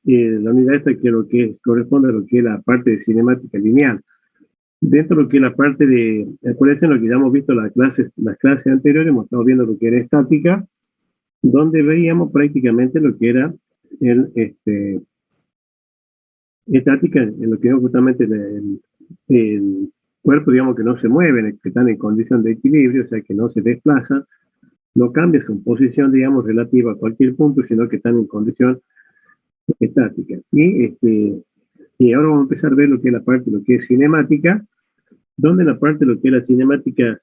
la unidad esta que lo que corresponde a lo que es la parte de cinemática lineal. Dentro de lo que es la parte de, acuérdense lo que ya hemos visto las clases anteriores, hemos estado viendo lo que era estática, donde veíamos prácticamente lo que era el, estática, en lo que es justamente el cuerpo, digamos, que no se mueve, que están en condición de equilibrio, o sea, que no se desplazan, no cambia su posición, digamos, relativa a cualquier punto, sino que están en condición estática. Y ahora vamos a empezar a ver lo que es la parte, lo que es cinemática, donde la parte de lo que es la cinemática,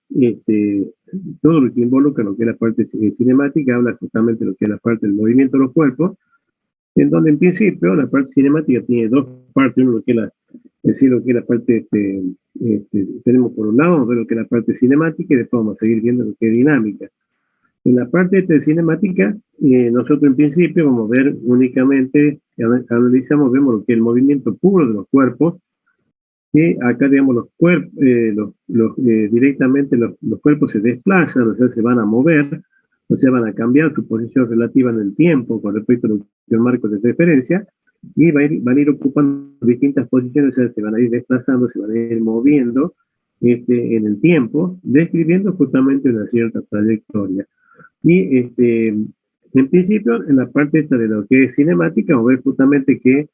todo lo que involucra lo que es la parte cinemática, habla justamente de lo que es la parte del movimiento de los cuerpos, en donde en principio la parte cinemática tiene dos partes, uno lo que es lo que es la parte, tenemos por un lado, vamos a ver lo que es la parte cinemática y después vamos a seguir viendo lo que es dinámica. En la parte de cinemática, nosotros en principio vamos a ver únicamente, analizamos, vemos lo que es el movimiento puro de los cuerpos, que acá, digamos, directamente los cuerpos se desplazan, o sea, se van a mover, o sea, van a cambiar su posición relativa en el tiempo con respecto a los marcos de referencia, y van a ir ocupando distintas posiciones, o sea, se van a ir desplazando, se van a ir moviendo en el tiempo, describiendo justamente una cierta trayectoria. Y en principio, en la parte esta de lo que es cinemática, vamos a ver justamente que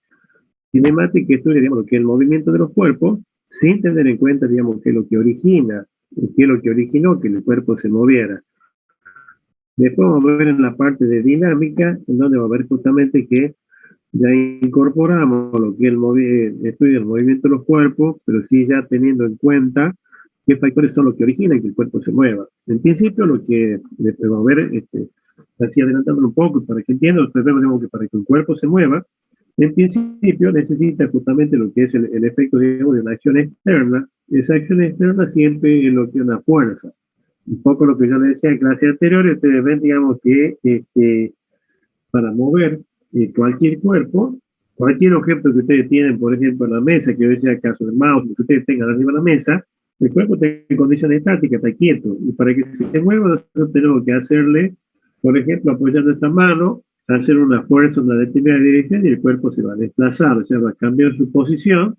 cinemática estudia, digamos, lo que es el movimiento de los cuerpos, sin tener en cuenta, digamos, qué es lo que origina, qué es lo que originó que el cuerpo se moviera. Después vamos a ver en la parte de dinámica, en donde vamos a ver justamente que ya incorporamos lo que es el estudio del movimiento de los cuerpos, pero sí ya teniendo en cuenta qué factores son los que originan que el cuerpo se mueva. En principio, lo que vamos a ver, así adelantándolo un poco para que entiendan, después vemos que para que el cuerpo se mueva, en principio necesita justamente lo que es el efecto, digamos, de una acción externa. Esa acción externa siempre es lo que es una fuerza. Un poco lo que yo les decía en clase anterior, ustedes ven, digamos, que para mover cualquier cuerpo, cualquier objeto que ustedes tienen, por ejemplo, en la mesa, que yo decía el caso del mouse, que ustedes tengan arriba de la mesa, el cuerpo está en condiciones estáticas, está quieto. Y para que se mueva, nosotros tenemos que hacerle, por ejemplo, apoyar nuestra mano, hacer una fuerza en una determinada dirección y el cuerpo se va a desplazar, o sea, va a cambiar su posición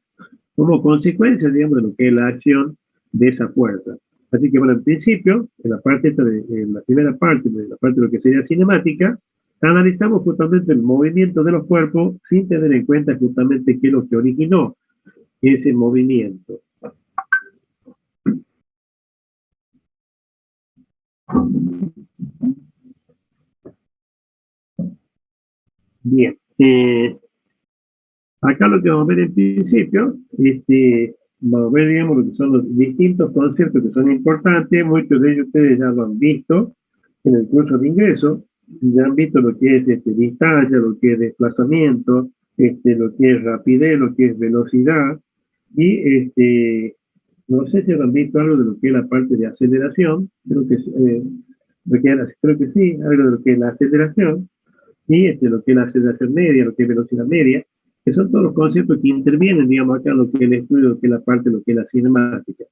como consecuencia, digamos, de lo que es la acción de esa fuerza. Así que, bueno, en principio, en la parte en la primera parte, de la parte de lo que sería cinemática, analizamos justamente el movimiento de los cuerpos sin tener en cuenta justamente qué es lo que originó ese movimiento. Bien. Acá lo que vamos a ver en principio, vamos a ver, digamos, lo que son los distintos conceptos que son importantes. Muchos de ellos ustedes ya lo han visto en el curso de ingreso. Ya han visto lo que es distancia, lo que es desplazamiento, lo que es rapidez, lo que es velocidad. Y no sé si han visto algo de lo que es la parte de aceleración. Creo que sí, algo de lo que es la aceleración y lo que es la aceleración media, lo que es velocidad media, que son todos los conceptos que intervienen, digamos, acá en lo que es el estudio, lo que es la parte, lo que es la cinemática.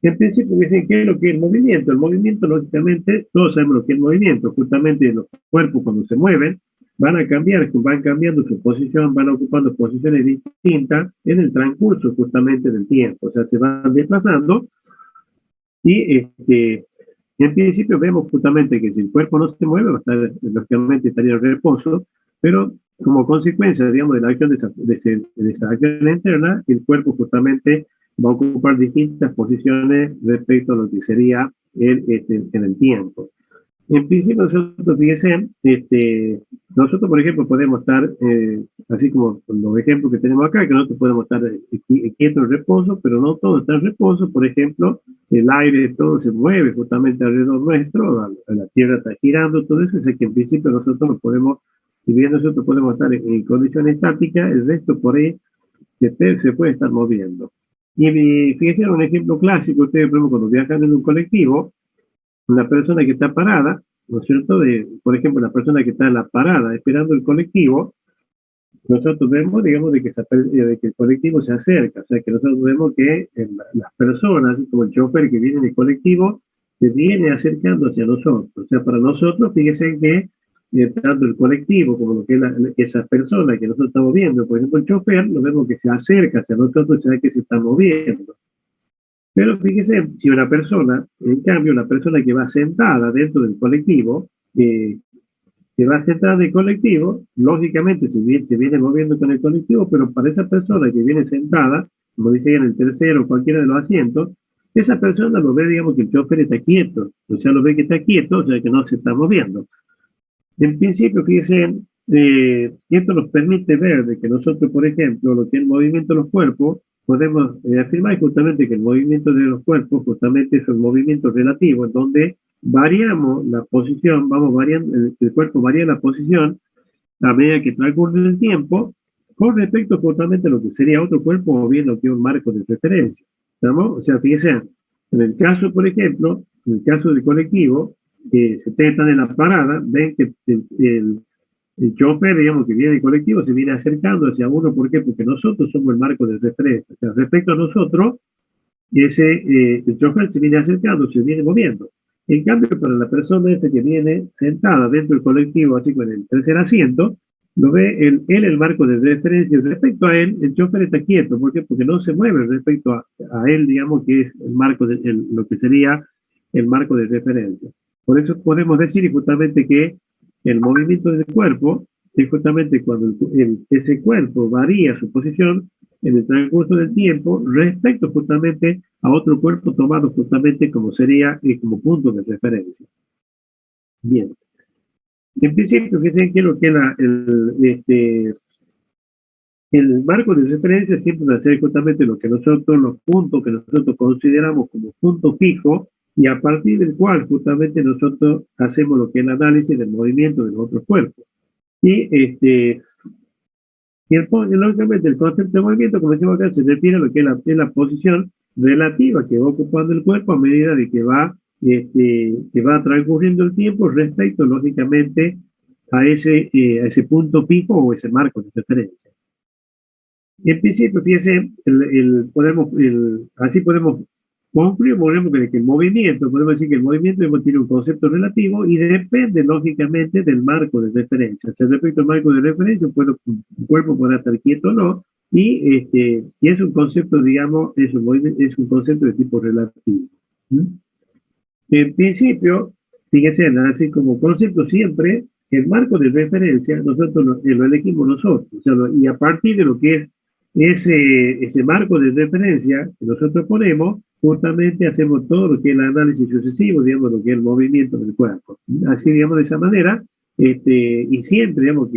En principio dicen que es lo que es el movimiento. El movimiento, lógicamente, todos sabemos lo que es el movimiento. Justamente los cuerpos cuando se mueven van a cambiar, van cambiando su posición, van ocupando posiciones distintas en el transcurso justamente del tiempo. O sea, se van desplazando y en principio vemos justamente que si el cuerpo no se mueve, va a estar, lógicamente estaría en reposo, pero como consecuencia, digamos, de la acción de esa acción interna, el cuerpo justamente va a ocupar distintas posiciones respecto a lo que sería en el tiempo. En principio, nosotros, fíjense, nosotros, por ejemplo, podemos estar, así como los ejemplos que tenemos acá, que nosotros podemos estar quietos en reposo, pero no todo está en reposo. Por ejemplo, el aire, todo se mueve justamente alrededor nuestro, la Tierra está girando, todo eso, es que en principio nosotros no podemos, si bien nosotros podemos estar en condiciones estáticas, el resto por ahí se puede estar moviendo. Y fíjense, un ejemplo clásico, ustedes, por ejemplo, cuando viajan en un colectivo, una persona que está parada, ¿no es cierto? Por ejemplo, la persona que está en la parada esperando el colectivo, nosotros vemos, digamos, de que el colectivo se acerca, o sea, que nosotros vemos que las personas, como el chofer que viene en el colectivo, se viene acercando hacia nosotros. O sea, para nosotros, fíjense que tanto el colectivo como lo que es esa persona que nosotros estamos viendo, por ejemplo el chofer, lo vemos que se acerca hacia nosotros, ya que se está moviendo. Pero fíjese, si una persona, en cambio, la persona que va sentada dentro del colectivo, que va sentada en el colectivo, lógicamente se viene moviendo con el colectivo, pero para esa persona que viene sentada, como dice en el tercero o cualquiera de los asientos, esa persona lo ve, digamos, que el chofer está quieto, o sea, lo ve que está quieto, o sea, que no se está moviendo. En principio, fíjense, esto nos permite ver de que nosotros, por ejemplo, lo que es el movimiento de los cuerpos, podemos afirmar justamente que el movimiento de los cuerpos justamente es un movimiento relativo, en donde variamos la posición, vamos variando, el cuerpo varía la posición a medida que transcurre el tiempo, con respecto justamente a lo que sería otro cuerpo o bien lo que es un marco de referencia. ¿Estamos? O sea, fíjense, en el caso, por ejemplo, en el caso del colectivo, si ustedes están en la parada, ven que el chofer, digamos, que viene del colectivo, se viene acercando hacia uno. ¿Por qué? Porque nosotros somos el marco de referencia. O sea, respecto a nosotros, el chofer se viene acercando, se viene moviendo. En cambio, para la persona esta que viene sentada dentro del colectivo, así con el tercer asiento, lo ve él el marco de referencia. Respecto a él, el chofer está quieto. ¿Por qué? Porque no se mueve respecto a él, digamos, que es el marco de lo que sería el marco de referencia. Por eso podemos decir justamente que el movimiento del cuerpo es justamente cuando ese cuerpo varía su posición en el transcurso del tiempo respecto justamente a otro cuerpo tomado justamente como sería como punto de referencia. Bien. En principio, fíjense que lo que el marco de referencia siempre va a ser justamente lo que nosotros, los puntos que nosotros consideramos como punto fijo, y a partir del cual justamente nosotros hacemos lo que es el análisis del movimiento de los otros cuerpos. Y lógicamente el concepto de movimiento, como decimos acá, se refiere a lo que es la posición relativa que va ocupando el cuerpo a medida de que va transcurriendo el tiempo respecto, lógicamente, a ese punto fijo o ese marco de referencia. En principio, fíjese, así podemos concluir, que el movimiento, podemos decir que el movimiento tiene un concepto relativo y depende, lógicamente, del marco de referencia. O sea, respecto al marco de referencia, un cuerpo podrá estar quieto o no, y es un concepto, digamos, es un concepto de tipo relativo. ¿Mm? En principio, fíjese, así como concepto siempre, el marco de referencia nosotros lo elegimos nosotros, o sea, y a partir de lo que es ese marco de referencia que nosotros ponemos, justamente hacemos todo lo que es el análisis sucesivo, digamos, lo que es el movimiento del cuerpo. Así, digamos, de esa manera, y siempre, digamos,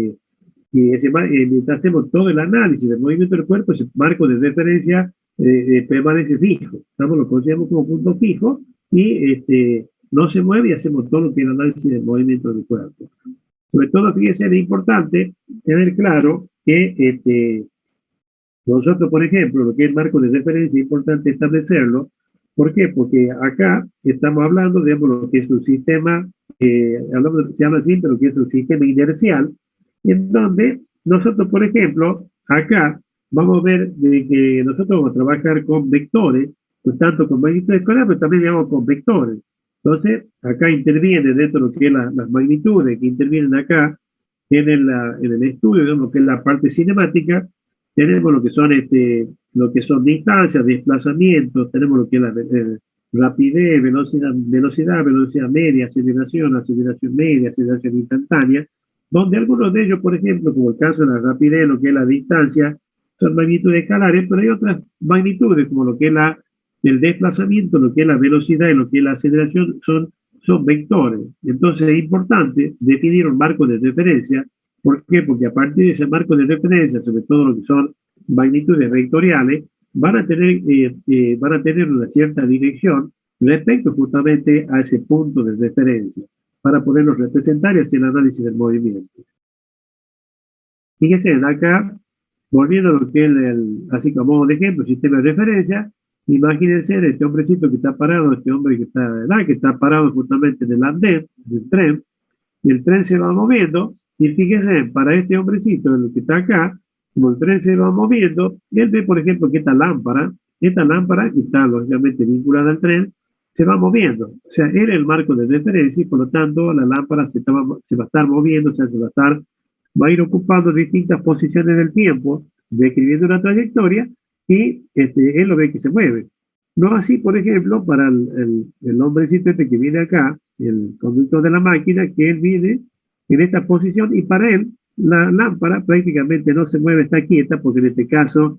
mientras hacemos todo el análisis del movimiento del cuerpo, ese marco de referencia permanece fijo. Estamos lo consideramos como punto fijo y no se mueve y hacemos todo lo que es el análisis del movimiento del cuerpo. Sobre todo, fíjese, es importante tener claro que nosotros, por ejemplo, lo que es el marco de referencia, es importante establecerlo. ¿Por qué? Porque acá estamos hablando de lo que es un sistema, se habla siempre de lo que es un sistema inercial, en donde nosotros, por ejemplo, acá vamos a ver de que nosotros vamos a trabajar con vectores, pues tanto con magnitudes escalares, pero también digamos con vectores. Entonces, acá interviene dentro de lo que es las magnitudes que intervienen acá en el estudio, digamos, lo que es la parte cinemática. Tenemos lo que son distancias, desplazamientos, tenemos lo que es la rapidez, velocidad media, aceleración media, aceleración instantánea, donde algunos de ellos, por ejemplo, como el caso de la rapidez, lo que es la distancia, son magnitudes escalares, pero hay otras magnitudes, como lo que es el desplazamiento, lo que es la velocidad y lo que es la aceleración, son vectores. Entonces es importante definir un marco de referencia. ¿Por qué? Porque a partir de ese marco de referencia, sobre todo lo que son magnitudes vectoriales, van a tener una cierta dirección respecto justamente a ese punto de referencia, para poderlos representar y hacer el análisis del movimiento. Fíjense, acá, volviendo a lo que es así como de ejemplo, sistema de referencia, imagínense este hombrecito que está parado, este hombre que está parado justamente en el andén del tren, y el tren se va moviendo, y fíjense, para este hombrecito, el que está acá, como el tren se va moviendo, él ve, por ejemplo, que esta lámpara que está lógicamente vinculada al tren, se va moviendo. O sea, era el marco de referencia y por lo tanto la lámpara se va a estar moviendo, o sea, va a ir ocupando distintas posiciones del tiempo, describiendo una trayectoria y él lo ve que se mueve. No así, por ejemplo, para el hombrecito este que viene acá, el conductor de la máquina, que él viene en esta posición y para él la lámpara prácticamente no se mueve, está quieta, porque en este caso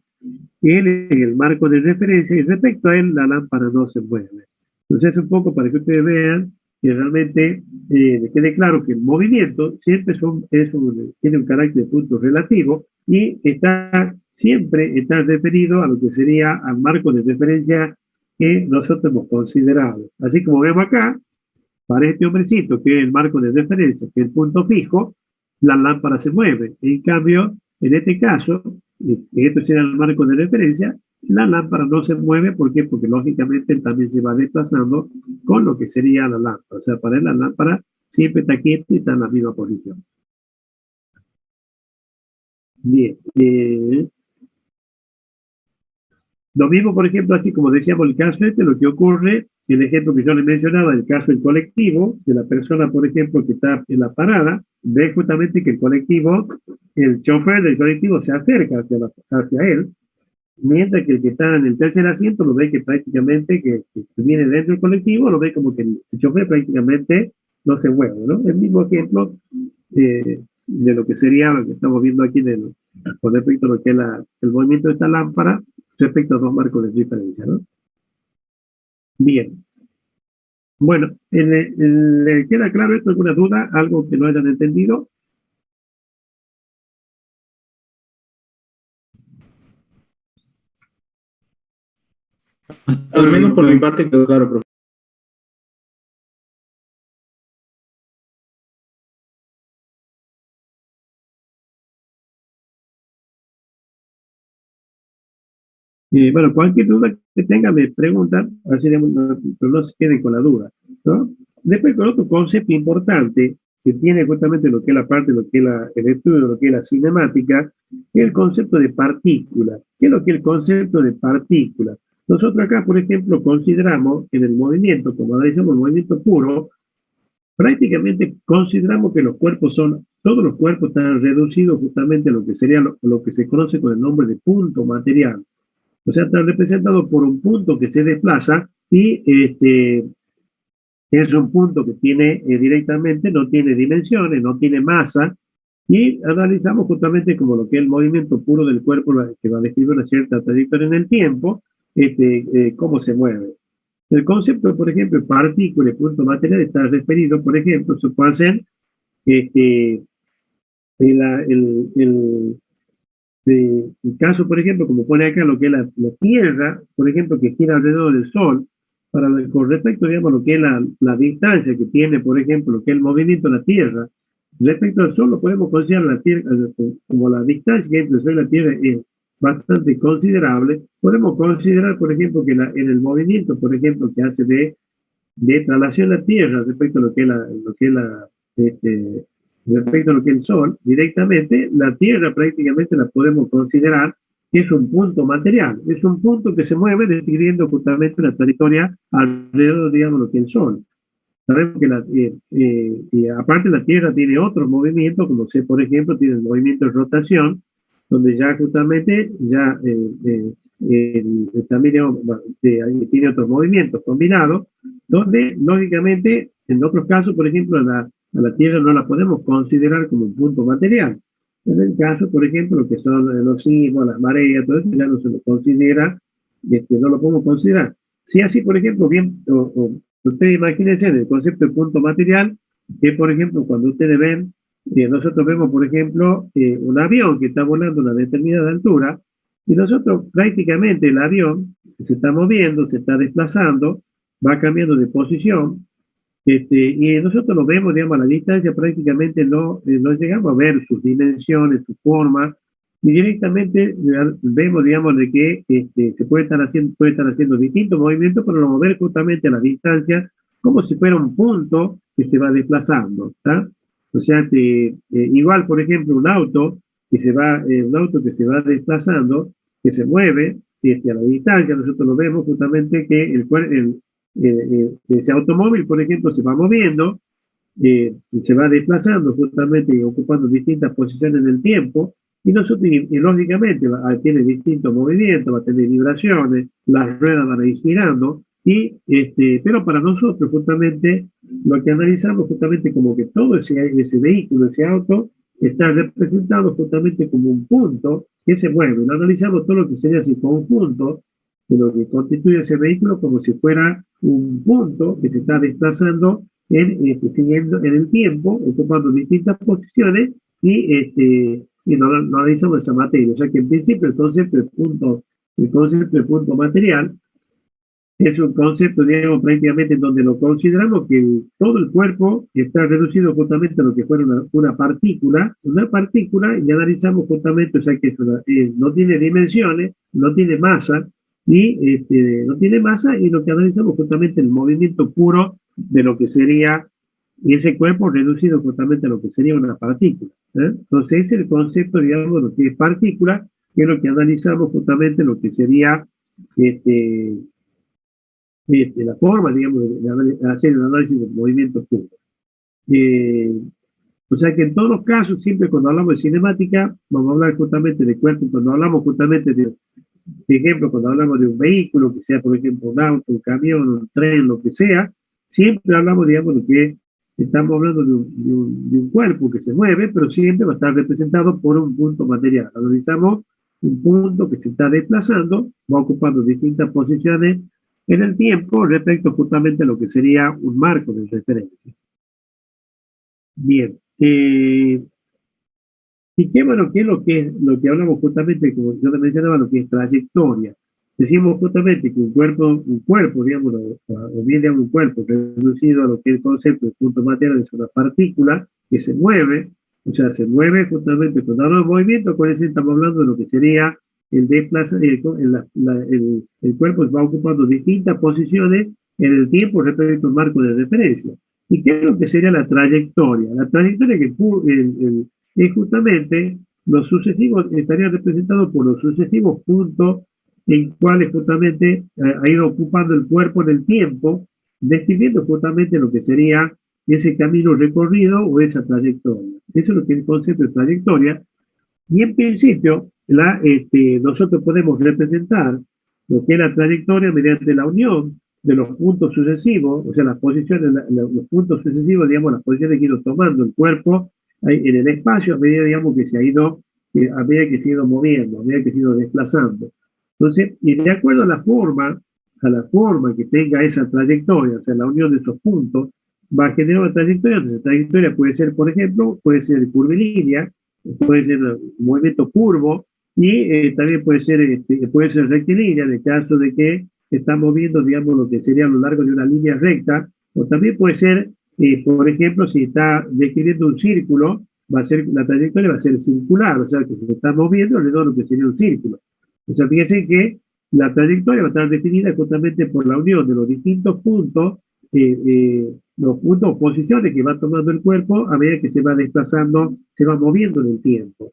él es el marco de referencia y respecto a él la lámpara no se mueve. Entonces, un poco para que ustedes vean que realmente quede claro que el movimiento siempre tiene un carácter de punto relativo y siempre está referido a lo que sería al marco de referencia que nosotros hemos considerado. Así como vemos acá, para este hombrecito, que es el marco de referencia, que es el punto fijo, la lámpara se mueve. En cambio, en este caso, esto será el marco de referencia, la lámpara no se mueve. ¿Por qué? Porque lógicamente también se va desplazando con lo que sería la lámpara. O sea, para él la lámpara siempre está quieta y está en la misma posición. Bien. Lo mismo, por ejemplo, así como decíamos el caso lo que ocurre, el ejemplo que yo les mencionaba, el caso del colectivo, de la persona, por ejemplo, que está en la parada, ve justamente que el colectivo, el chofer del colectivo se acerca hacia él, mientras que el que está en el tercer asiento lo ve que prácticamente, que viene dentro del colectivo, lo ve como que el chofer prácticamente no se mueve, ¿no? El mismo ejemplo de lo que sería lo que estamos viendo aquí con respecto a lo que es el movimiento de esta lámpara respecto a dos marcos de diferencia, ¿no? Bien. Bueno, ¿le queda claro esto? ¿Alguna duda? ¿Algo que no hayan entendido? Al menos por mi parte quedó claro, profe. Bueno, cualquier duda que tenga me preguntan, así pero no se queden con la duda, ¿no? Después, con otro concepto importante que tiene justamente lo que es la parte, lo que es el estudio, lo que es la cinemática, es el concepto de partícula. ¿Qué es lo que es el concepto de partícula? Nosotros acá, por ejemplo, consideramos en el movimiento, como decimos, el movimiento puro, prácticamente consideramos que todos los cuerpos están reducidos justamente a lo que sería lo que se conoce con el nombre de punto material. O sea, está representado por un punto que se desplaza y es un punto que tiene directamente, no tiene dimensiones, no tiene masa, y analizamos justamente como lo que es el movimiento puro del cuerpo, que va a describir una cierta trayectoria en el tiempo, cómo se mueve. El concepto, por ejemplo, de partícula y punto material está referido, por ejemplo, se puede hacer este, el, el, el caso, por ejemplo, como pone acá lo que es la Tierra, por ejemplo, que gira alrededor del Sol, con respecto, digamos, a lo que es la distancia que tiene, por ejemplo, lo que es el movimiento de la Tierra, respecto al Sol, lo podemos considerar la Tierra, como la distancia que entre el Sol y la Tierra es bastante considerable. Podemos considerar, por ejemplo, que en el movimiento, por ejemplo, que hace de traslación a la Tierra respecto a este, respecto a lo que es el Sol, directamente, la Tierra prácticamente la podemos considerar que es un punto material, es un punto que se mueve describiendo justamente la trayectoria alrededor, digamos, lo que es el Sol. Sabemos que aparte la Tierra tiene otros movimientos, como por ejemplo, tiene el movimiento de rotación, donde ya justamente también tiene otros movimientos combinados, donde lógicamente en otros casos, por ejemplo, a la Tierra no la podemos considerar como un punto material. En el caso, por ejemplo, lo que son los sismos, las mareas, todo eso ya no se lo considera, no lo podemos considerar. Si así, por ejemplo, ustedes imagínense en el concepto de punto material, que por ejemplo, cuando ustedes ven, nosotros vemos, por ejemplo, un avión que está volando a una determinada altura, y nosotros prácticamente el avión se está moviendo, se está desplazando, va cambiando de posición, y nosotros lo vemos, digamos, a la distancia, prácticamente no llegamos a ver sus dimensiones, su forma, y directamente vemos, digamos, de que se puede estar haciendo distintos movimientos, pero lo mover justamente a la distancia, como si fuera un punto que se va desplazando, ¿tá? O sea, igual, por ejemplo, un auto que se va desplazando, que se mueve, a la distancia, nosotros lo vemos justamente que ese automóvil, por ejemplo, se va moviendo, se va desplazando justamente y ocupando distintas posiciones en el tiempo, y nosotros, y lógicamente tiene distintos movimientos, va a tener vibraciones, las ruedas van a ir girando, pero para nosotros justamente lo que analizamos justamente como que todo ese vehículo, ese auto, está representado justamente como un punto que se mueve. Lo analizamos todo lo que sería ese conjunto de lo que constituye ese vehículo como si fuera un punto que se está desplazando siguiendo en el tiempo, ocupando distintas posiciones y no analizamos esa materia. O sea que en principio el concepto de punto material es un concepto, digamos, prácticamente en donde lo consideramos que todo el cuerpo está reducido justamente a lo que fuera una partícula, y analizamos justamente, o sea, que no tiene dimensiones, no tiene masa, no tiene masa, y lo que analizamos justamente el movimiento puro de lo que sería ese cuerpo reducido justamente a lo que sería una partícula. Entonces, ese es el concepto, digamos, de lo que es partícula, que es lo que analizamos justamente lo que sería este, la forma, digamos, de hacer el análisis de movimientos puros. O sea que en todos los casos, siempre cuando hablamos de cinemática, vamos a hablar justamente de cuerpo, cuando hablamos justamente de ejemplo, cuando hablamos de un vehículo, que sea, por ejemplo, un auto, un camión, un tren, lo que sea, siempre hablamos, digamos, de que estamos hablando de un cuerpo que se mueve, pero siempre va a estar representado por un punto material. Analizamos un punto que se está desplazando, va ocupando distintas posiciones en el tiempo respecto justamente a lo que sería un marco de referencia. Bien. Y qué bueno, qué es lo que hablamos justamente, como yo te mencionaba, lo que es trayectoria. Decimos justamente que un cuerpo, digamos, o bien digamos un cuerpo reducido a lo que es el concepto de punto material es una partícula que se mueve, o sea, se mueve justamente cuando hablamos de movimiento, con eso estamos hablando de lo que sería el desplazamiento, el cuerpo va ocupando distintas posiciones en el tiempo respecto al marco de referencia. ¿Y qué es lo que sería la trayectoria? La trayectoria que es justamente los sucesivos, estarían representados por los sucesivos puntos en cuales justamente ha ido ocupando el cuerpo en el tiempo, describiendo justamente lo que sería ese camino recorrido o esa trayectoria. Eso es lo que es el concepto de trayectoria. Y en principio, nosotros podemos representar lo que es la trayectoria mediante la unión de los puntos sucesivos, o sea, las posiciones, los puntos sucesivos, digamos, las posiciones que ha ido tomando el cuerpo en el espacio a medida, digamos, que se ha ido, a medida que se ha ido moviendo, a medida que se ha ido desplazando. Entonces, y de acuerdo a la forma que tenga esa trayectoria, o sea, la unión de esos puntos, va a generar una trayectoria. Entonces, la trayectoria puede ser, por ejemplo, puede ser curvilínea, puede ser un movimiento curvo, y también puede ser rectilínea en el caso de que estamos viendo, digamos, lo que sería a lo largo de una línea recta, o también puede ser, por ejemplo, si está describiendo un círculo, la trayectoria va a ser circular, o sea, que se está moviendo alrededor de lo que sería un círculo. O sea, fíjense que la trayectoria va a estar definida justamente por la unión de los distintos puntos, los puntos o posiciones que va tomando el cuerpo a medida que se va desplazando, se va moviendo en el tiempo.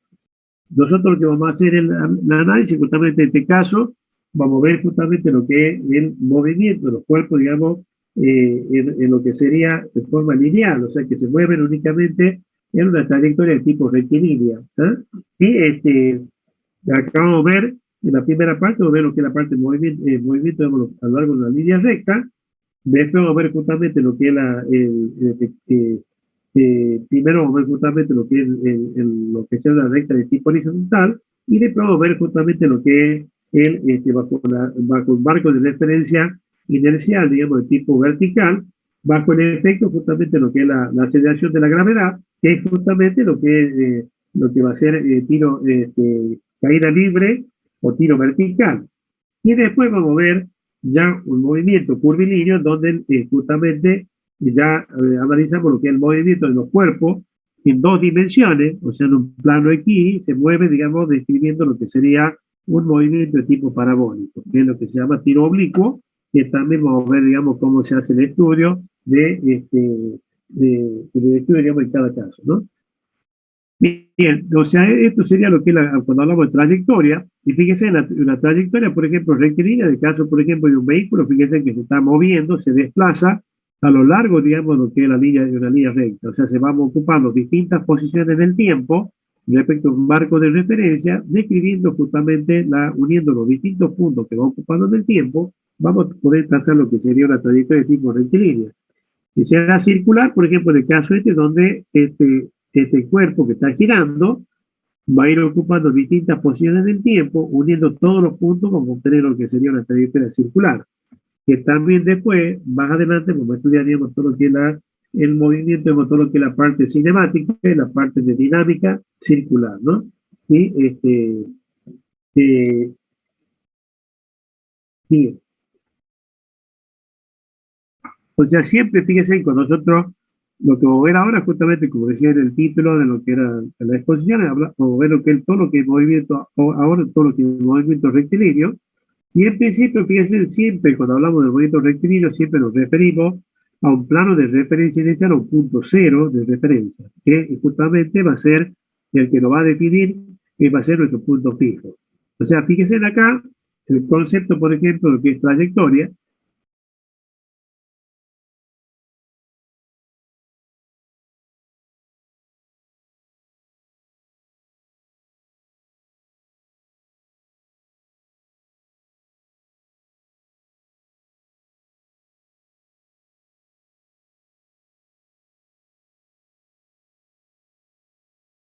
Nosotros lo que vamos a hacer en el análisis, justamente en este caso, vamos a ver justamente lo que es el movimiento de los cuerpos, digamos, en lo que sería de forma lineal, o sea, que se mueven únicamente en una trayectoria de tipo rectilínea. Y acá vamos a ver, en la primera parte, vamos a ver lo que es la parte de movimiento digamos, a lo largo de una línea recta. Después vamos a ver justamente lo que es primero vamos a ver justamente lo que es lo que sea una recta de tipo horizontal, y después vamos a ver justamente lo que es bajo un marco de referencia inercial, digamos, de tipo vertical, bajo el efecto justamente lo que es la aceleración de la gravedad, que es justamente lo que va a ser caída libre o tiro vertical. Y después vamos a ver ya un movimiento curvilíneo donde justamente ya analizamos lo que es el movimiento de los cuerpos en dos dimensiones, o sea, en un plano X, se mueve, digamos, describiendo lo que sería un movimiento de tipo parabólico, que es lo que se llama tiro oblicuo, que también vamos a ver, digamos, cómo se hace el estudio de estudio, digamos, en cada caso, ¿no? Bien, o sea, esto sería lo que es cuando hablamos de trayectoria, y fíjese en la trayectoria, por ejemplo, rectilínea, en el caso, por ejemplo, de un vehículo, fíjese que se está moviendo, se desplaza a lo largo, digamos, lo que es la línea de una línea recta, o sea, se van ocupando distintas posiciones del tiempo respecto a un marco de referencia, describiendo justamente uniendo los distintos puntos que va ocupando en el tiempo, vamos a poder trazar lo que sería una trayectoria de tipo rectilínea. Y será circular, por ejemplo, en el caso donde este cuerpo que está girando va a ir ocupando distintas posiciones del tiempo, uniendo todos los puntos para obtener lo que sería una trayectoria circular. Que también después, más adelante, como estudiaríamos todo lo que es el movimiento, todo lo que es la parte cinemática y la parte de dinámica circular, ¿no? Y eh, sí, o sea, siempre fíjense con nosotros, lo que vamos a ver ahora, justamente como decía en el título de lo que era la exposición, vamos a ver lo que es todo lo que es movimiento, ahora todo lo que es movimiento rectilíneo. Y en principio, fíjense, siempre cuando hablamos de movimiento rectilíneo, siempre nos referimos a un plano de referencia inicial, a un punto cero de referencia, que justamente va a ser el que nos va a definir, que va a ser nuestro punto fijo. O sea, fíjense acá, el concepto, por ejemplo, de lo que es trayectoria.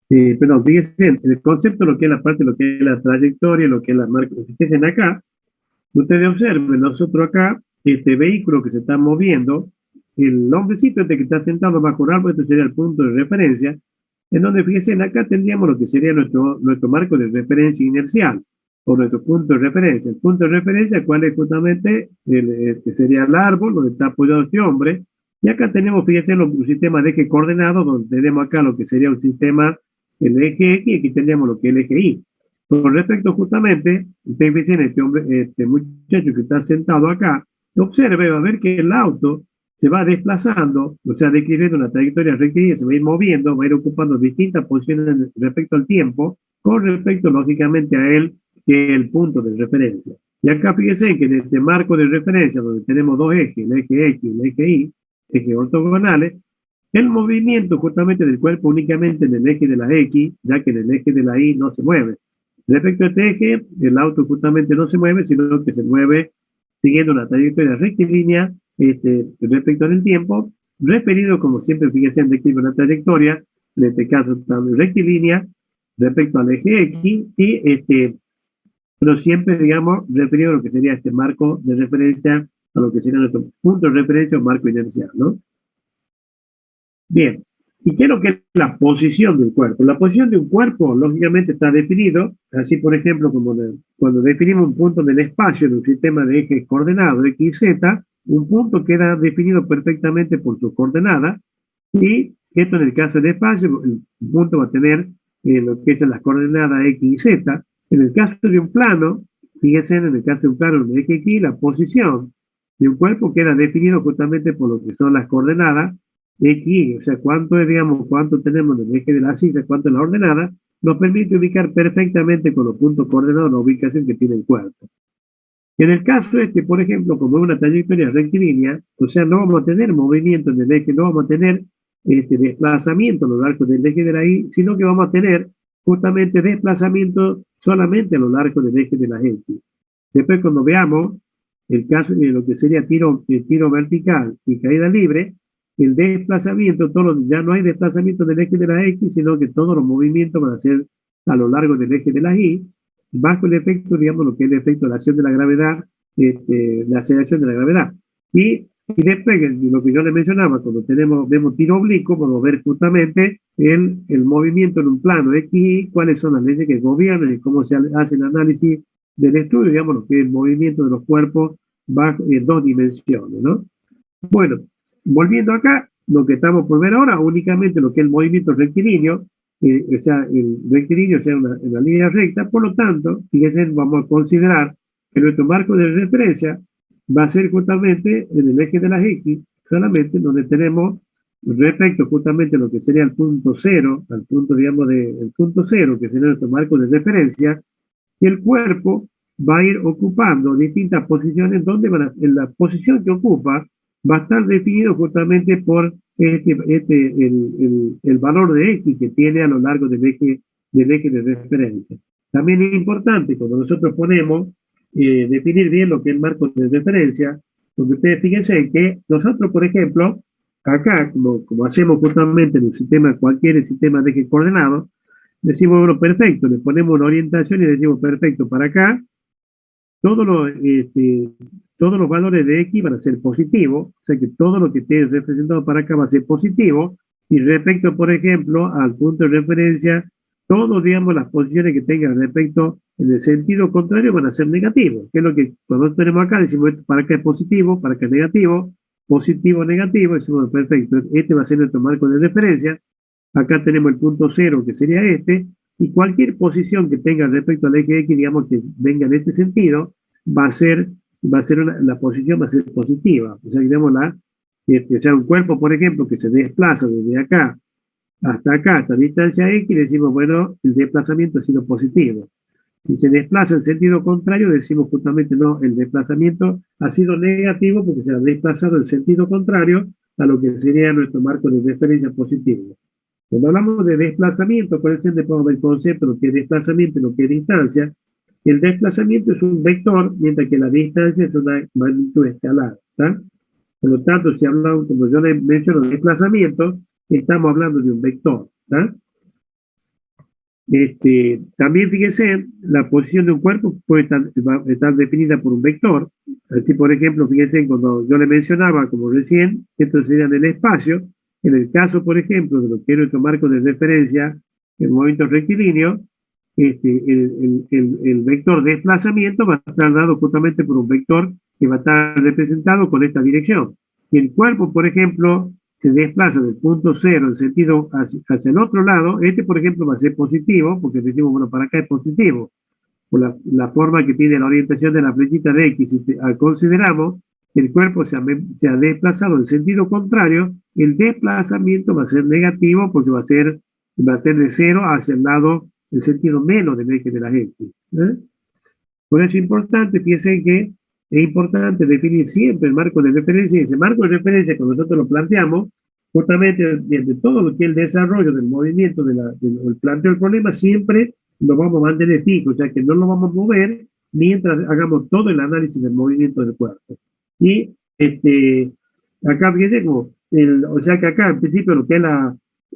Perdón, fíjense, el concepto, lo que es la parte, lo que es la trayectoria, lo que es la marca, fíjense acá, ustedes observen, nosotros acá, este vehículo que se está moviendo, el hombrecito este que está sentado bajo un árbol, este sería el punto de referencia, en donde fíjense, acá tendríamos lo que sería nuestro marco de referencia inercial, o nuestro punto de referencia. El punto de referencia, cuál es justamente, que sería el árbol donde está apoyado este hombre, y acá tenemos, fíjense, un sistema de eje coordenado, donde tenemos acá lo que sería un sistema, el eje X, y aquí tendríamos lo que es el eje Y. Con respecto justamente, ustedes dicen, este hombre, este muchacho que está sentado acá, observe, va a ver que el auto se va desplazando, o sea, describiendo una trayectoria rectilínea, se va a ir moviendo, va a ir ocupando distintas posiciones respecto al tiempo, con respecto, lógicamente, a él, que es el punto de referencia. Y acá fíjense que en este marco de referencia, donde tenemos dos ejes, el eje X y el eje Y, ejes ortogonales, el movimiento justamente del cuerpo únicamente en el eje de la X, ya que en el eje de la Y no se mueve. Respecto a este eje, el auto justamente no se mueve, sino que se mueve siguiendo una trayectoria rectilínea respecto al tiempo, referido, como siempre, fíjense, en declive una trayectoria, en este caso también rectilínea, respecto al eje X, pero siempre, digamos, referido a lo que sería este marco de referencia, a lo que sería nuestro punto de referencia o marco inercial, ¿no? Bien, ¿y qué es lo que es la posición del cuerpo? La posición de un cuerpo, lógicamente, está definido, así por ejemplo, como cuando definimos un punto del espacio de un sistema de ejes coordenados X y Z, un punto queda definido perfectamente por sus coordenadas, y esto en el caso del espacio, el punto va a tener lo que es las coordenadas X y Z. En el caso de un plano, fíjense, en el caso de un plano de eje X, la posición de un cuerpo queda definido justamente por lo que son las coordenadas X, o sea, cuánto es, digamos, cuánto tenemos en el eje de la axis, cuánto en la ordenada, nos permite ubicar perfectamente con los puntos coordenados la ubicación que tiene el cuerpo. En el caso por ejemplo, como es una trayectoria rectilínea, o sea, no vamos a tener movimiento en el eje, no vamos a tener desplazamiento a lo largo del eje de la Y, sino que vamos a tener justamente desplazamiento solamente a lo largo del eje de la X. Después, cuando veamos el caso de lo que sería tiro vertical y caída libre, el desplazamiento, ya no hay desplazamiento del eje de la X, sino que todos los movimientos van a ser a lo largo del eje de la Y, bajo el efecto, digamos, lo que es el efecto de la acción de la gravedad, la aceleración de la gravedad. Y después, lo que yo le mencionaba, cuando vemos tiro oblicuo, podemos ver justamente el movimiento en un plano X, cuáles son las leyes que gobiernan y cómo se hace el análisis del estudio, digamos, lo que es el movimiento de los cuerpos bajo, en dos dimensiones, ¿no? Bueno, volviendo acá, lo que estamos por ver ahora, únicamente lo que es el movimiento rectilíneo, o sea, el rectilíneo sea una línea recta, por lo tanto, fíjense, vamos a considerar que nuestro marco de referencia va a ser justamente en el eje de las X, solamente donde tenemos respecto justamente a lo que sería el punto cero, al punto, digamos, el punto cero, que sería nuestro marco de referencia, y el cuerpo va a ir ocupando distintas posiciones donde en la posición que ocupa va a estar definido justamente por el valor de X que tiene a lo largo del eje de referencia. También es importante cuando nosotros ponemos definir bien lo que es el marco de referencia, porque ustedes fíjense que nosotros, por ejemplo, acá, como hacemos justamente en un sistema, cualquier sistema de eje coordenado, decimos, bueno, perfecto, le ponemos una orientación y decimos, perfecto, para acá, todos los, todos los valores de X van a ser positivos, o sea que todo lo que esté representado para acá va a ser positivo, y respecto, por ejemplo, al punto de referencia, todos, digamos, las posiciones que tengan respecto en el sentido contrario van a ser negativos, que es lo que cuando tenemos acá, decimos, para acá es positivo, para acá es negativo, positivo, negativo, decimos, perfecto, este va a ser nuestro marco de referencia, acá tenemos el punto cero, que sería este, y cualquier posición que tenga respecto al eje X, digamos que venga en este sentido, la posición va a ser positiva. O sea, digamos, o sea, un cuerpo, por ejemplo, que se desplaza desde acá hasta acá, hasta distancia X, decimos, bueno, el desplazamiento ha sido positivo. Si se desplaza en sentido contrario, decimos justamente, no, el desplazamiento ha sido negativo porque se ha desplazado en sentido contrario a lo que sería nuestro marco de referencia positivo. Cuando hablamos de desplazamiento, por eso podemos ver el concepto, lo que es desplazamiento y lo que es distancia. El desplazamiento es un vector, mientras que la distancia es una magnitud escalar. ¿Tá? Por lo tanto, si hablamos, como yo le menciono, desplazamiento, estamos hablando de un vector. ¿Tá? También fíjense, la posición de un cuerpo puede estar definida por un vector. Así, por ejemplo, fíjense, cuando yo le mencionaba, como recién, esto sería en el espacio. En el caso, por ejemplo, de lo que es nuestro marco de referencia, el movimiento rectilíneo, el vector de desplazamiento va a estar dado justamente por un vector que va a estar representado con esta dirección. Y el cuerpo, por ejemplo, se desplaza del punto cero en sentido hacia el otro lado, por ejemplo, va a ser positivo, porque decimos, bueno, para acá es positivo, por la forma que tiene la orientación de la flechita de X. Si consideramos que el cuerpo se ha desplazado en sentido contrario, el desplazamiento va a ser negativo porque va a ser de cero hacia el lado, el sentido menos del eje de la X. Por eso es importante, fíjense que es importante definir siempre el marco de referencia, y ese marco de referencia, cuando nosotros lo planteamos, justamente desde todo lo que es el desarrollo del movimiento, el planteo del problema, siempre lo vamos a mantener fijo, o sea que no lo vamos a mover mientras hagamos todo el análisis del movimiento del cuerpo. Y acá fíjense como, o sea que acá en principio lo que es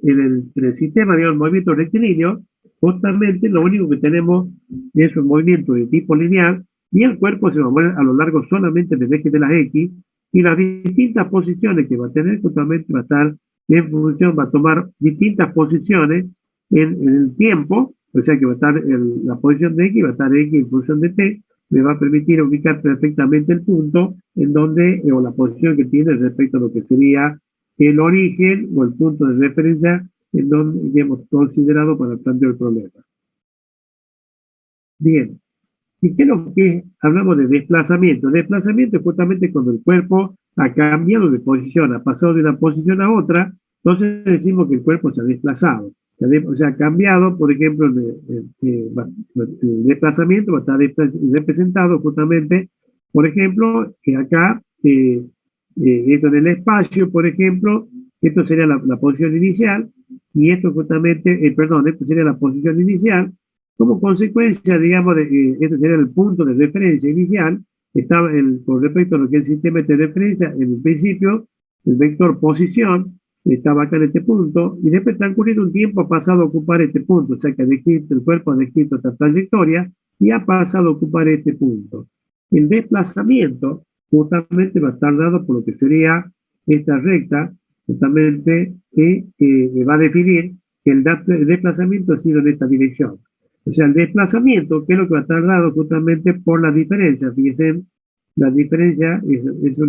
el sistema de movimiento rectilíneo, justamente lo único que tenemos es un movimiento de tipo lineal y el cuerpo se va a mover a lo largo solamente del eje de las X y las distintas posiciones que va a tener justamente va a estar en función, va a tomar distintas posiciones en el tiempo, o sea que va a estar la posición de X, va a estar X en función de T, me va a permitir ubicar perfectamente el punto en donde, o la posición que tiene respecto a lo que sería el origen o el punto de referencia en donde hemos considerado para el planteo del problema. Bien, ¿y qué es lo que hablamos de desplazamiento? Desplazamiento es justamente cuando el cuerpo ha cambiado de posición, ha pasado de una posición a otra, entonces decimos que el cuerpo se ha desplazado. O sea, ha cambiado, por ejemplo, el desplazamiento va a estar representado justamente, por ejemplo, que acá, esto en el espacio, por ejemplo, esto sería la posición inicial, y esto justamente, perdón, esto sería la posición inicial, como consecuencia, digamos, este sería el punto de referencia inicial, estaba con respecto a lo que es el sistema de referencia, en el principio, el vector posición estaba acá en este punto, y después transcurrido un tiempo ha pasado a ocupar este punto, o sea que el cuerpo ha descrito esta trayectoria y ha pasado a ocupar este punto. El desplazamiento justamente va a estar dado por lo que sería esta recta, justamente que va a definir que el desplazamiento ha sido en esta dirección. O sea, el desplazamiento, que es lo que va a estar dado justamente por la diferencia. Fíjense, la diferencia es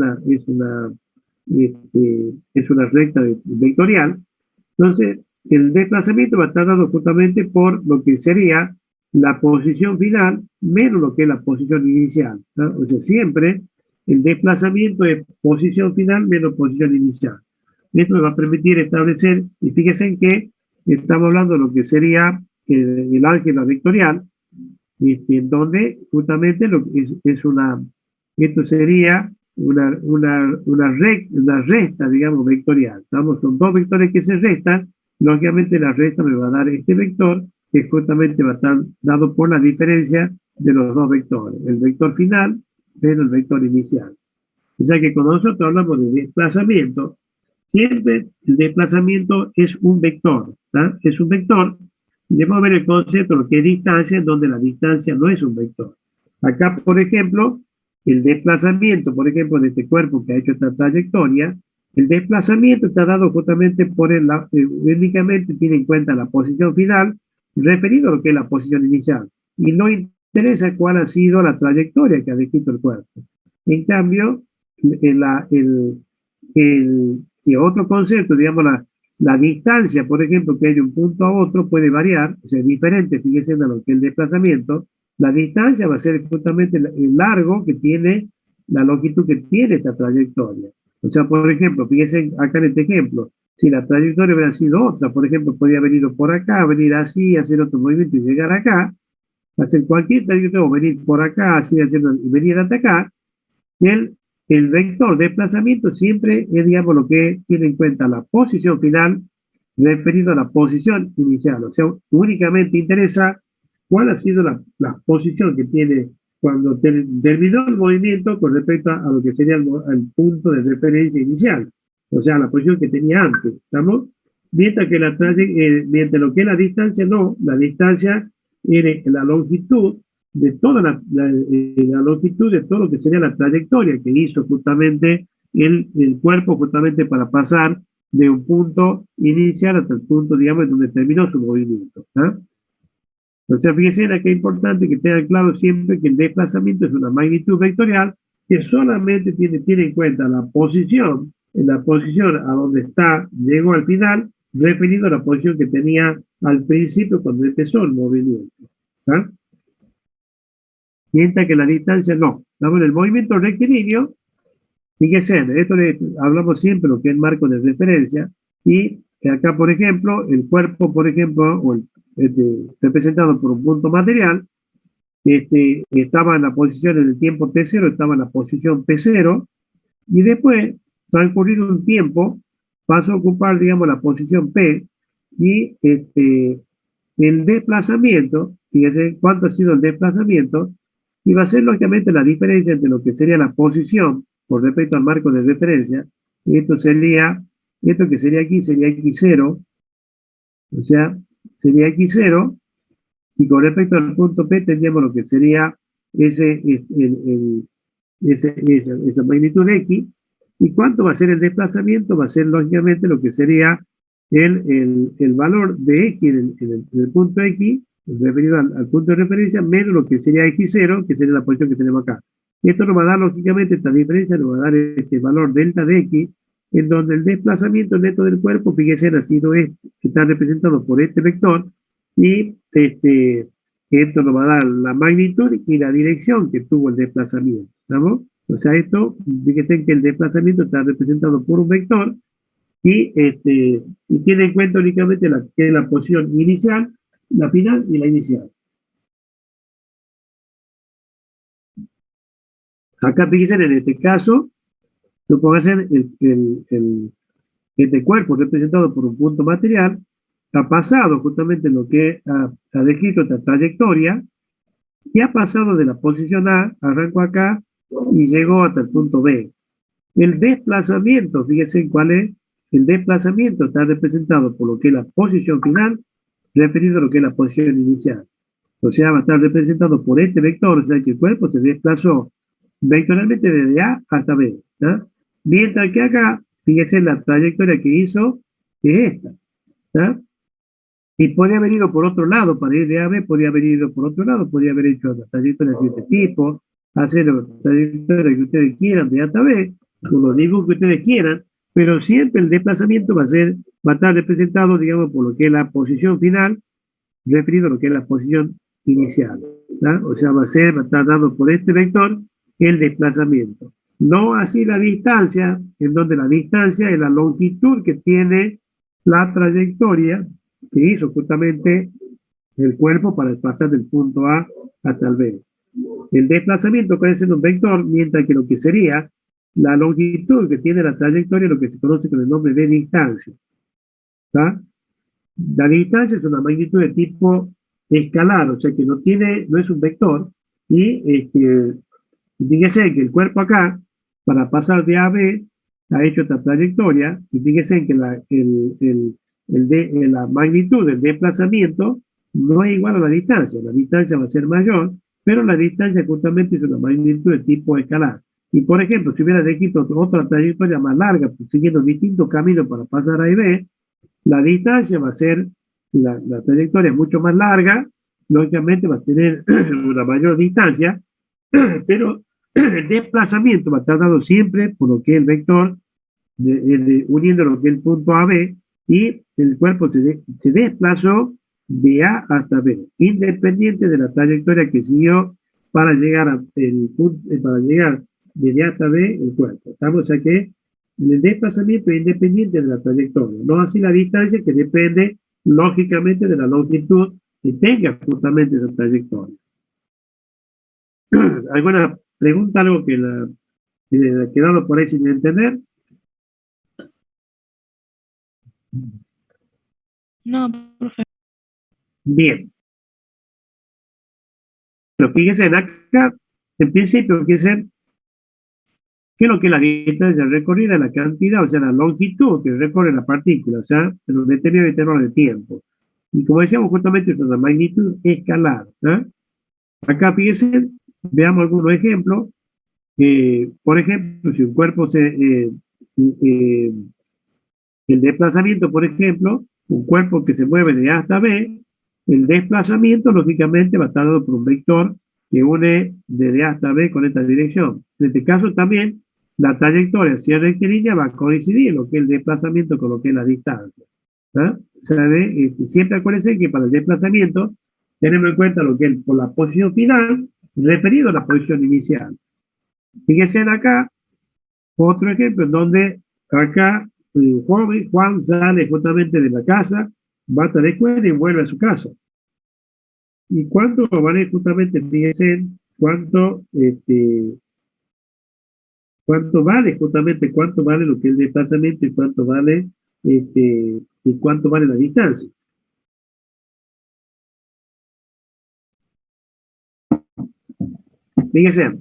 una recta vectorial. Entonces, el desplazamiento va a estar dado justamente por lo que sería la posición final menos lo que es la posición inicial, ¿no? O sea, siempre el desplazamiento es posición final menos posición inicial. Esto me va a permitir establecer, y fíjense que estamos hablando de lo que sería el álgebra vectorial, en donde justamente esto sería una resta, digamos, vectorial. ¿Estamos? Son dos vectores que se restan, lógicamente la resta me va a dar este vector, que justamente va a estar dado por la diferencia de los dos vectores, el vector final menos el vector inicial. O sea que cuando nosotros hablamos de desplazamiento, siempre el desplazamiento es un vector, ¿tá? Es un vector. Y debemos ver el concepto de lo que es distancia, en donde la distancia no es un vector. Acá, por ejemplo, el desplazamiento, por ejemplo, de este cuerpo que ha hecho esta trayectoria, el desplazamiento está dado justamente únicamente tiene en cuenta la posición final, referido a lo que es la posición inicial. Y no interesa cuál ha sido la trayectoria que ha descrito el cuerpo. En cambio, y otro concepto, digamos, la distancia, por ejemplo, que hay de un punto a otro puede variar, o sea, es diferente, fíjense, a lo que es el desplazamiento. La distancia va a ser justamente el largo que tiene, la longitud que tiene esta trayectoria. O sea, por ejemplo, fíjense acá en este ejemplo, si la trayectoria hubiera sido otra, por ejemplo, podría haber ido por acá, venir así, hacer otro movimiento y llegar acá, hacer cualquier trayectoria, o venir por acá, así, y venir hasta acá, el vector de desplazamiento siempre es, digamos, lo que tiene en cuenta la posición final referido a la posición inicial. O sea, únicamente interesa cuál ha sido la posición que tiene cuando terminó el movimiento con respecto a lo que sería el punto de referencia inicial. O sea, la posición que tenía antes. ¿Estamos? Mientras que mientras lo que es la distancia, no. La distancia es la longitud de toda la longitud de todo lo que sería la trayectoria que hizo justamente el cuerpo justamente para pasar de un punto inicial hasta el punto, digamos, donde terminó su movimiento. ¿Ah? O sea, fíjense que es importante que tengan claro siempre que el desplazamiento es una magnitud vectorial que solamente tiene en cuenta la posición, en la posición a donde está, llegó al final, referido a la posición que tenía al principio cuando empezó el movimiento. ¿Ah? Mientras que la distancia no. Estamos en el movimiento rectilíneo, fíjense, de esto hablamos siempre lo que es marco de referencia, y acá, por ejemplo, el cuerpo, por ejemplo, representado por un punto material, estaba en la posición en el tiempo T0, estaba en la posición P0, y después, transcurrido un tiempo, pasó a ocupar, digamos, la posición P, y el desplazamiento, fíjense cuánto ha sido el desplazamiento, y va a ser lógicamente la diferencia entre lo que sería la posición con respecto al marco de referencia, y esto que sería aquí sería X0, o sea, sería X0, y con respecto al punto P tendríamos lo que sería esa magnitud X, y cuánto va a ser el desplazamiento, va a ser lógicamente lo que sería el valor de X en el punto X, referido al punto de referencia, menos lo que sería X0, que sería la posición que tenemos acá. Esto nos va a dar, lógicamente, esta diferencia nos va a dar este valor delta de X, en donde el desplazamiento neto del cuerpo, fíjense, ha sido que está representado por este vector, y esto nos va a dar la magnitud y la dirección que tuvo el desplazamiento. ¿Estamos? O sea, esto, fíjense que el desplazamiento está representado por un vector, y tiene en cuenta únicamente la posición inicial, la final y la inicial. Acá fíjense, en este caso, supóngase este cuerpo representado por un punto material ha pasado justamente lo que ha descrito esta trayectoria, y ha pasado de la posición A, arrancó acá y llegó hasta el punto B. El desplazamiento, fíjense cuál es. El desplazamiento está representado por lo que es la posición final, referido a lo que es la posición inicial. O sea, va a estar representado por este vector, o sea que el cuerpo se desplazó vectorialmente desde A hasta B. ¿Tá? Mientras que acá, fíjense la trayectoria que hizo, que es esta. ¿Tá? Y podría haber ido por otro lado, para ir de A a B, podría haber ido por otro lado, podría haber hecho la trayectoria de este tipo, hacer la trayectoria que ustedes quieran de A hasta B, con los dibujos que ustedes quieran, pero siempre el desplazamiento va a estar representado, digamos, por lo que es la posición final, referido a lo que es la posición inicial. ¿tá? O sea, va a estar dado por este vector el desplazamiento. No así la distancia, en donde la distancia es la longitud que tiene la trayectoria que hizo justamente el cuerpo para pasar del punto A hasta el B. El desplazamiento puede ser un vector, mientras que lo que sería la longitud que tiene la trayectoria, lo que se conoce con el nombre de distancia. ¿Tá? La distancia es una magnitud de tipo escalar, o sea que no es un vector, y fíjese que el cuerpo acá, para pasar de A a B, ha hecho esta trayectoria, y fíjese que la magnitud del desplazamiento no es igual a la distancia va a ser mayor, pero la distancia justamente es una magnitud de tipo escalar. Y por ejemplo, si hubiera descrito otra trayectoria más larga, pues, siguiendo distintos caminos para pasar A y B, la distancia va a ser, si la trayectoria es mucho más larga, lógicamente va a tener una mayor distancia, pero el desplazamiento va a estar dado siempre por lo que es el vector, uniendo lo que es el punto A, B, y el cuerpo se desplazó de A hasta B, independiente de la trayectoria que siguió para llegar, para llegar desde A hasta B el cuerpo. Estamos aquí, el desplazamiento es independiente de la trayectoria, no así la distancia, que depende lógicamente de la longitud que tenga justamente esa trayectoria. ¿Alguna pregunta, algo que le ha quedado por ahí sin entender? No, profe. Bien. Pero fíjense, acá, en principio, fíjense, ¿qué es lo que es la distancia recorrida? La cantidad, o sea, la longitud que recorre la partícula, o sea, en un determinado intervalo de tiempo. Y como decíamos, justamente es una magnitud escalar. ¿Eh? Acá, fíjense, veamos algunos ejemplos. Por ejemplo, si un cuerpo el desplazamiento, por ejemplo, un cuerpo que se mueve de A hasta B, el desplazamiento, lógicamente, va a estar dado por un vector que une desde A hasta B con esta dirección. En este caso también, la trayectoria hacia rectilínea va a coincidir lo que es el desplazamiento con lo que es la distancia. ¿Ah? O sea, siempre acuérdense que para el desplazamiento tenemos en cuenta lo que es por la posición final referido a la posición inicial. Fíjense acá, otro ejemplo, en donde acá Juan sale justamente de la casa, va a la escuela y vuelve a su casa. ¿Y cuánto vale justamente? Fíjense cuánto vale justamente, cuánto vale lo que es el desplazamiento y cuánto vale, la distancia. Fíjense,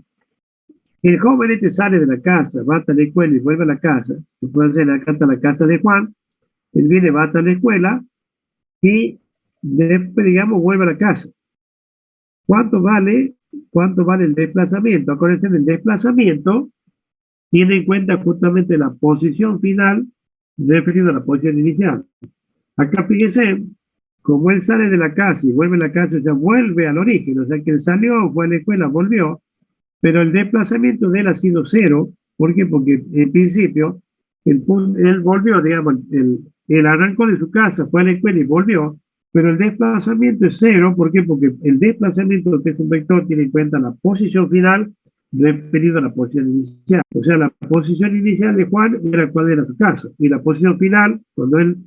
si el joven sale de la casa, va a la escuela y vuelve a la casa, entonces acá está la casa de Juan, él viene, va a la escuela y después, digamos, vuelve a la casa. ¿Cuánto vale el desplazamiento? Acuérdense, el desplazamiento tiene en cuenta justamente la posición final referido a la posición inicial. Acá fíjese, como él sale de la casa y vuelve a la casa, ya vuelve al origen, o sea que él salió, fue a la escuela, volvió, pero el desplazamiento de él ha sido cero. ¿Por qué? Porque en principio él volvió, digamos, él arrancó de su casa, fue a la escuela y volvió, pero el desplazamiento es cero. ¿Por qué? Porque el desplazamiento, que es un vector, tiene en cuenta la posición final referido a la posición inicial. O sea, la posición inicial de Juan era cuál era su casa, y la posición final, cuando él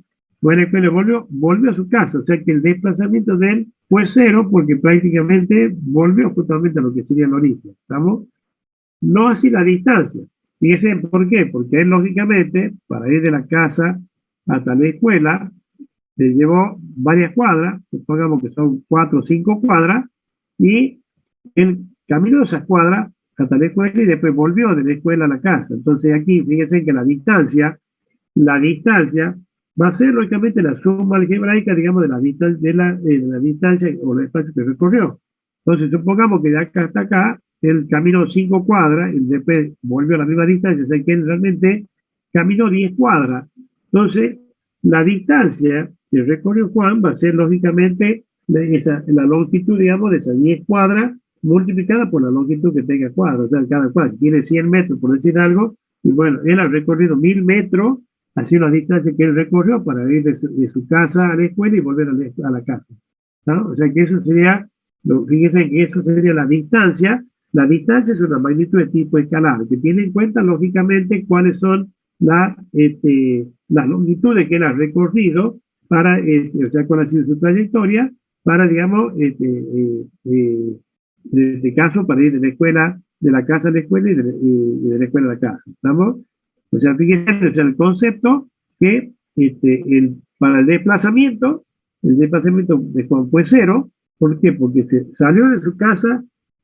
fue a la escuela y volvió a su casa. O sea que el desplazamiento de él fue cero, porque prácticamente volvió justamente a lo que sería el origen. ¿Estamos? No así la distancia. Fíjense, ¿por qué? Porque él, lógicamente, para ir de la casa hasta la escuela, le llevó varias cuadras, supongamos que son 4 o 5 cuadras, y él caminó esas cuadras hasta la escuela y después volvió de la escuela a la casa. Entonces aquí, fíjense que la distancia va a ser lógicamente la suma algebraica, digamos, de la distancia o el espacio que recorrió. Entonces, supongamos que de acá hasta acá, él caminó 5 cuadras y después volvió a la misma distancia, o sea que él realmente caminó 10 cuadras. Entonces, la distancia que recorrió Juan va a ser lógicamente la longitud, digamos, de esas 10 cuadras multiplicada por la longitud que tenga cuadra. O sea, cada cuadra, si tiene 100 metros, por decir algo, y bueno, él ha recorrido 1000 metros, así la distancia que él recorrió para ir de su casa a la escuela y volver a la casa. ¿No? O sea que eso sería, fíjense que eso sería la distancia, La distancia es una magnitud de tipo escalar, que tiene en cuenta, lógicamente, cuáles son las longitudes que él ha recorrido para, o sea, cuál ha sido su trayectoria, para, digamos, en este caso, para ir de la escuela, de la casa a la escuela y de la escuela a la casa. ¿Estamos? O sea, fíjense, o sea, el concepto que para el desplazamiento de Juan fue cero. ¿Por qué? Porque se salió de su casa,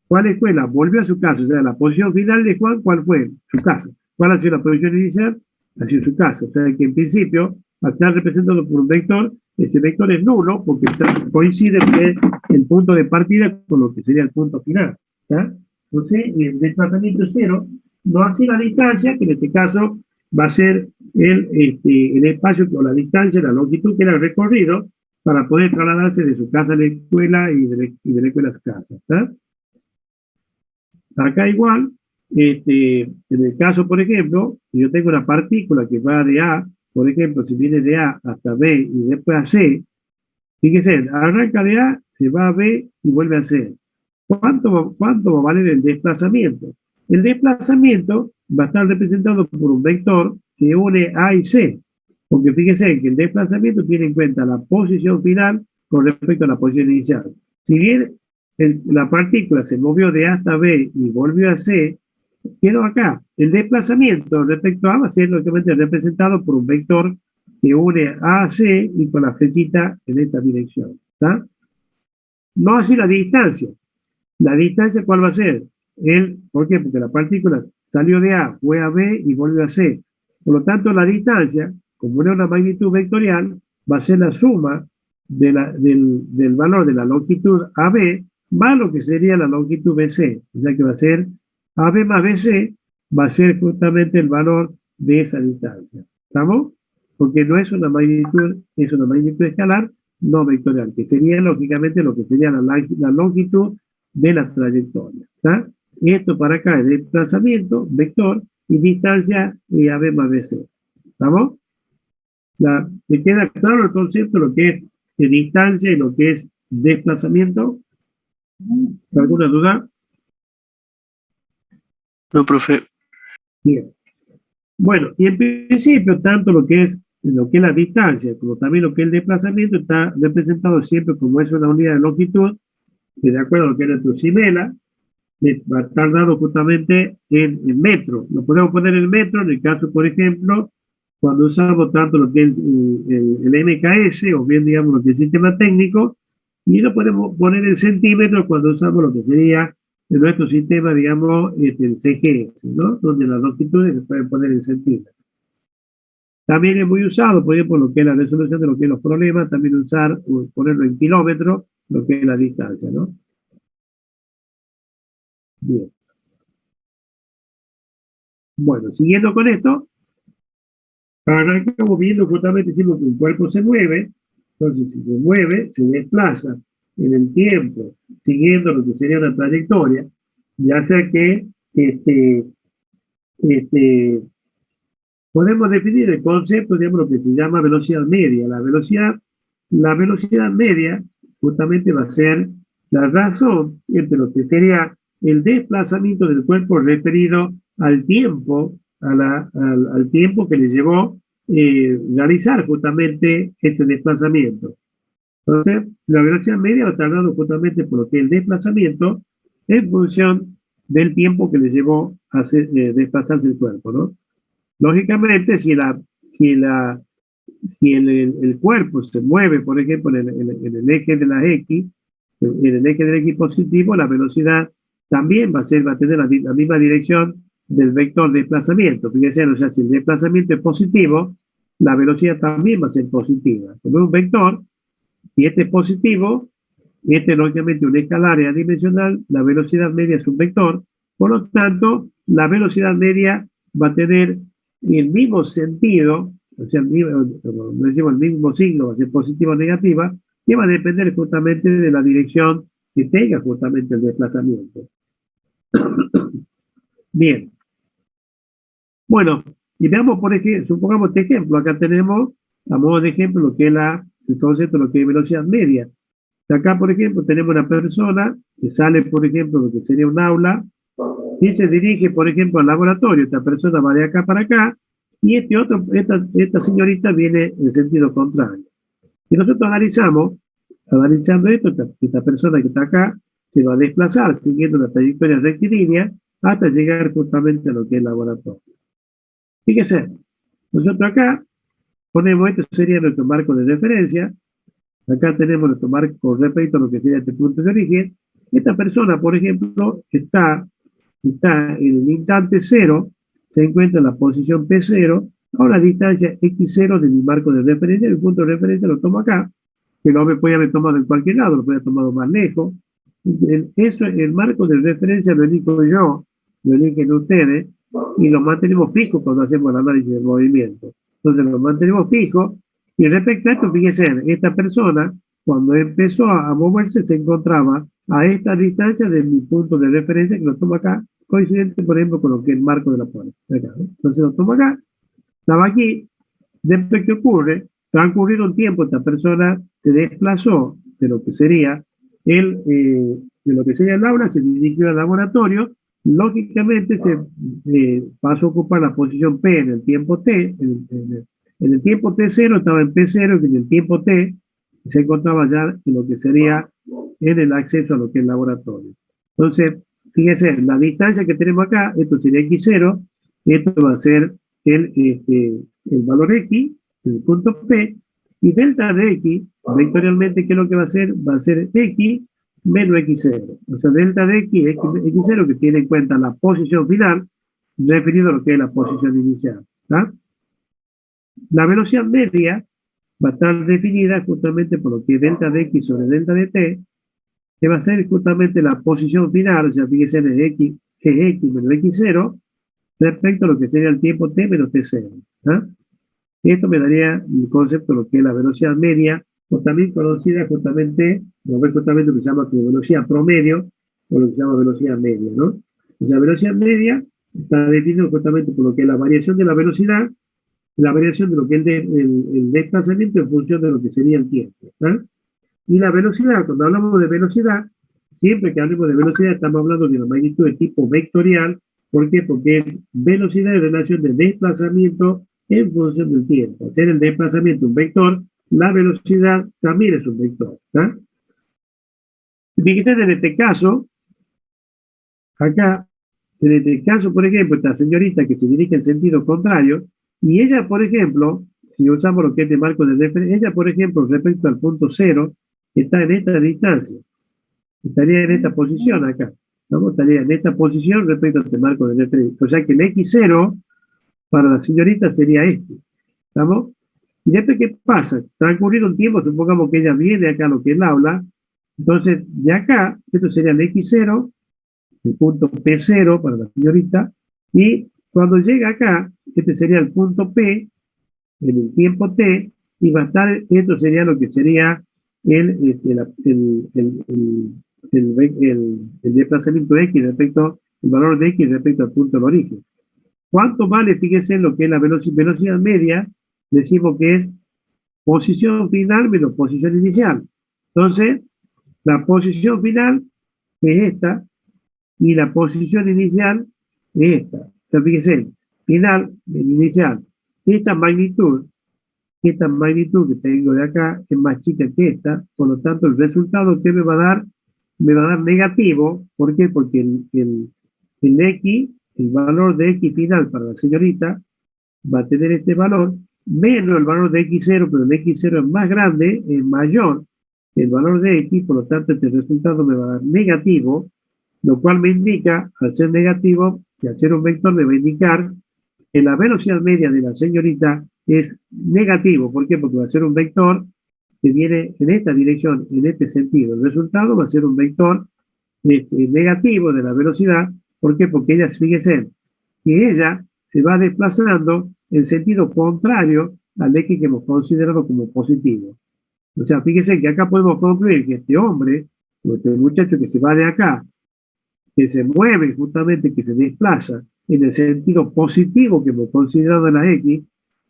fue a la escuela, volvió a su casa. O sea, la posición final de Juan, ¿cuál fue? Su casa. ¿Cuál ha sido la posición inicial? Ha sido su casa. O sea, que en principio, al estar representado por un vector, ese vector es nulo porque coincide que el punto de partida con lo que sería el punto final. ¿Está? Entonces, el desplazamiento cero no hace la distancia, que en este caso va a ser el espacio o la distancia, la longitud que era el recorrido para poder trasladarse de su casa a la escuela y de la escuela a su casa. ¿Está? Acá igual, en el caso, por ejemplo, si yo tengo una partícula que va de A, por ejemplo, si viene de A hasta B y después a C, fíjense, arranca de A, se va a B y vuelve a C. ¿Cuánto va a valer el desplazamiento? El desplazamiento va a estar representado por un vector que une A y C, porque fíjense que el desplazamiento tiene en cuenta la posición final con respecto a la posición inicial. Si bien la partícula se movió de A hasta B y volvió a C, quedó acá. El desplazamiento respecto a A va a ser lógicamente representado por un vector que une A a C y con la flechita en esta dirección. ¿Está? No así la distancia. La distancia, ¿cuál va a ser? ¿Por qué? Porque la partícula salió de A, fue a B y volvió a C. Por lo tanto, la distancia, como era una magnitud vectorial, va a ser la suma del valor de la longitud AB más lo que sería la longitud BC. O sea que va a ser AB más BC, va a ser justamente el valor de esa distancia. ¿Estamos? Porque no es una magnitud, es una magnitud escalar no vectorial, que sería lógicamente lo que sería la longitud de la trayectoria. ¿Está? Esto para acá es desplazamiento, vector, y distancia AB más BC. ¿Estamos? ¿Me queda claro el concepto, lo que es de distancia y lo que es desplazamiento? ¿Alguna duda? No, profe. Bien. Bueno, y en principio, tanto lo que es la distancia como también lo que es el desplazamiento está representado siempre como es una unidad de longitud, que de acuerdo a lo que es nuestro Simela, va a estar dado justamente en metro. Lo podemos poner en metro en el caso, por ejemplo, cuando usamos tanto lo que es el MKS, o bien digamos lo que es el sistema técnico, y lo podemos poner en centímetros cuando usamos lo que sería en nuestro sistema, digamos, el CGS, ¿no? Donde las longitudes se pueden poner en centímetros. También es muy usado, por ejemplo, lo que es la resolución de lo que es los problemas, también ponerlo en kilómetros, lo que es la distancia, ¿no? Bien. Bueno, siguiendo con esto, arrancamos viendo justamente, decimos que un cuerpo se mueve, entonces si se mueve, se desplaza en el tiempo, siguiendo lo que sería una trayectoria, ya sea que podemos definir el concepto, digamos, lo que se llama velocidad media. La velocidad media justamente va a ser la razón entre lo que sería el desplazamiento del cuerpo referido al tiempo, al tiempo que le llevó realizar justamente ese desplazamiento. Entonces, la velocidad media va a estar dado justamente por lo que es el desplazamiento en función del tiempo que le llevó a desplazarse el cuerpo, ¿no? Lógicamente, si el cuerpo se mueve, por ejemplo, en el eje de la X, en el eje del X positivo, la velocidad también va a tener la misma dirección del vector de desplazamiento. Fíjense, o sea, si el desplazamiento es positivo, la velocidad también va a ser positiva. Como es un vector, si este es positivo, y este lógicamente una escalar adimensional, la velocidad media es un vector, por lo tanto, la velocidad media va a tener el mismo sentido, o sea, el mismo signo, va a ser positiva o negativa, que va a depender justamente de la dirección que tenga justamente el desplazamiento. Bien. Bueno, y veamos, por ejemplo, supongamos este ejemplo. Acá tenemos, a modo de ejemplo, lo que es el concepto de lo que es velocidad media. Acá, por ejemplo, tenemos una persona que sale, por ejemplo, lo que sería un aula, y se dirige, por ejemplo, al laboratorio. Esta persona va de acá para acá, y esta señorita viene en sentido contrario. Y nosotros analizando esto, esta persona que está acá se va a desplazar siguiendo la trayectoria rectilínea hasta llegar justamente a lo que es el laboratorio. Fíjese, nosotros acá ponemos, esto sería nuestro marco de referencia. Acá tenemos nuestro marco con respecto a lo que sería este punto de origen. Esta persona, por ejemplo, está en el instante 0, se encuentra en la posición P0, a una distancia X0 de mi marco de referencia. El punto de referencia lo tomo acá, que lo puede haber tomado en cualquier lado, lo puede haber tomado más lejos. El marco de referencia lo elijo yo, lo eligen ustedes, y lo mantenemos fijo cuando hacemos el análisis del movimiento. Entonces lo mantenemos fijo, y respecto a esto, fíjense, esta persona, cuando empezó a moverse, se encontraba a esta distancia de mi punto de referencia, que lo tomo acá, coincidente, por ejemplo, con lo que es el marco de la pole. Entonces lo tomo acá, estaba aquí. Después, ¿qué ocurre? Transcurrido un tiempo, esta persona se desplazó de lo que sería el aula, se dirigió al laboratorio. Lógicamente se pasó a ocupar la posición P en el tiempo T. En el tiempo T0 estaba en P0, y en el tiempo T se encontraba ya en lo que sería en el acceso a lo que es el laboratorio. Entonces, fíjense, la distancia que tenemos acá, esto sería X0, esto va a ser el valor X, el punto P, y delta de X, vectorialmente, ¿qué es lo que va a hacer? Va a ser X menos X0. O sea, delta de X, X0, que tiene en cuenta la posición final, referido a lo que es la posición inicial. ¿Tá? La velocidad media va a estar definida justamente por lo que es delta de X sobre delta de T, que va a ser justamente la posición final, o sea, fíjense de X, que es X menos X0, respecto a lo que sería el tiempo T menos T0. ¿Ah? Esto me daría el concepto de lo que es la velocidad media, o también conocida justamente lo que se llama como velocidad promedio, o lo que se llama velocidad media, ¿no? O sea, velocidad media está definida justamente por lo que es la variación de la velocidad, la variación de lo que es el desplazamiento en función de lo que sería el tiempo. ¿Ah? Y la velocidad, cuando hablamos de velocidad, siempre que hablemos de velocidad estamos hablando de una magnitud de tipo vectorial. ¿Por qué? Porque es velocidad en relación de desplazamiento en función del tiempo. Al ser el desplazamiento un vector, la velocidad también es un vector. ¿Ah? Fíjense en este caso, acá, en este caso, por ejemplo, esta señorita que se dirige en sentido contrario, y ella, por ejemplo, si usamos lo que es de marco de referencia, ella, por ejemplo, respecto al punto 0, está en esta distancia, estaría en esta posición acá, ¿no? Estaría en esta posición respecto a este marco de referencia. O sea que el X0 para la señorita sería este, ¿estamos? Y después, ¿qué pasa? Transcurrido un tiempo, supongamos que ella viene acá a lo que es el aula, entonces de acá, esto sería el X0, el punto P0 para la señorita, y cuando llega acá, este sería el punto P, en el tiempo T, y va a estar, esto sería lo que sería el desplazamiento de X respecto, el valor de X respecto al punto de origen. ¿Cuánto vale? Fíjense lo que es la velocidad media, decimos que es posición final menos posición inicial. Entonces, la posición final es esta, y la posición inicial es esta. O sea, fíjense, final, inicial. Esta magnitud que tengo de acá es más chica que esta, por lo tanto el resultado que me va a dar negativo. ¿Por qué? Porque el X, el valor de X final para la señorita, va a tener este valor, menos el valor de X0, pero el X0 es más grande, es mayor que el valor de X, por lo tanto este resultado me va a dar negativo, lo cual me indica, al ser negativo, que al ser un vector me va a indicar que la velocidad media de la señorita es negativo. ¿Por qué? Porque va a ser un vector que viene en esta dirección, en este sentido. El resultado va a ser un vector negativo de la velocidad. ¿Por qué? Porque ella, fíjense, que ella se va desplazando en sentido contrario al X que hemos considerado como positivo. O sea, fíjense que acá podemos concluir que este hombre, o este muchacho que se va de acá, que se mueve justamente, que se desplaza en el sentido positivo que hemos considerado en la X,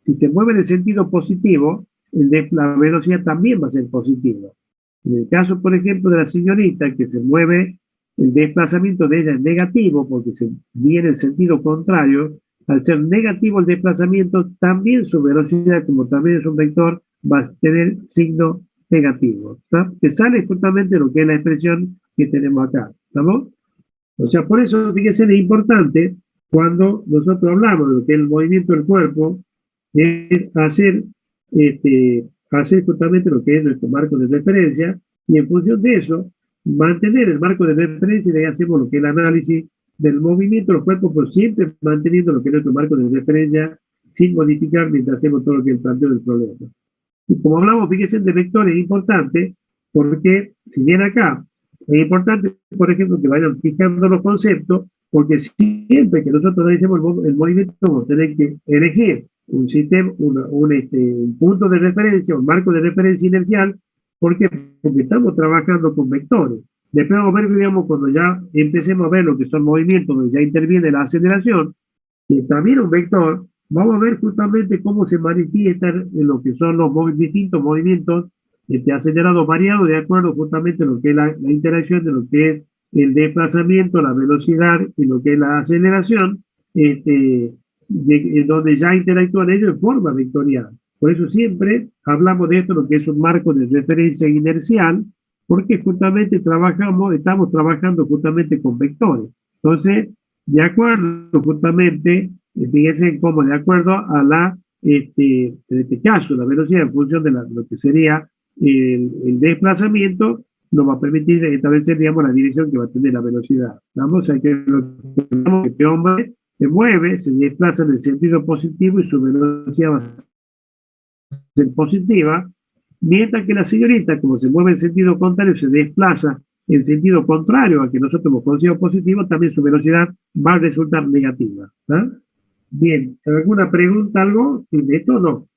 si se mueve en el sentido positivo, la velocidad también va a ser positiva. En el caso, por ejemplo, de la señorita que se mueve el desplazamiento de ella es negativo porque se viene en sentido contrario. Al ser negativo el desplazamiento, también su velocidad, como también es un vector, va a tener signo negativo. ¿Está? Que sale justamente lo que es la expresión que tenemos acá. ¿Estamos? O sea, por eso, fíjense, es importante cuando nosotros hablamos de lo que es el movimiento del cuerpo, es hacer justamente lo que es nuestro marco de referencia, y en función de eso, mantener el marco de referencia, y ahí hacemos lo que es el análisis del movimiento del cuerpo, pero siempre manteniendo lo que es nuestro marco de referencia, sin modificar mientras hacemos todo lo que es el planteo del problema. Y como hablamos, fíjense, de vectores es importante, porque si bien acá es importante, por ejemplo, que vayan fijando los conceptos, porque siempre que nosotros analicemos el movimiento, vamos a tener que elegir un sistema, un punto de referencia, un marco de referencia inercial. ¿Por qué? Porque estamos trabajando con vectores. Después vamos a ver, digamos, cuando ya empecemos a ver lo que son movimientos, donde ya interviene la aceleración, que también un vector, vamos a ver justamente cómo se manifiesta en lo que son los distintos movimientos acelerados variados de acuerdo justamente a lo que es la interacción de lo que es el desplazamiento, la velocidad y lo que es la aceleración, donde ya interactúan ellos en forma vectorial. Por eso siempre hablamos de esto, lo que es un marco de referencia inercial, porque justamente estamos trabajando justamente con vectores. Entonces, de acuerdo justamente, fíjense cómo de acuerdo a en este caso, la velocidad en función de lo que sería el desplazamiento, nos va a permitir establecer, digamos, la dirección que va a tener la velocidad. Vamos a que este hombre se mueve, se desplaza en el sentido positivo y su velocidad va a ser positiva, mientras que la señorita, como se mueve en sentido contrario, se desplaza en sentido contrario a que nosotros hemos considerado positivo, también su velocidad va a resultar negativa. ¿Ah? Bien, ¿alguna pregunta, algo? ¿De esto o no?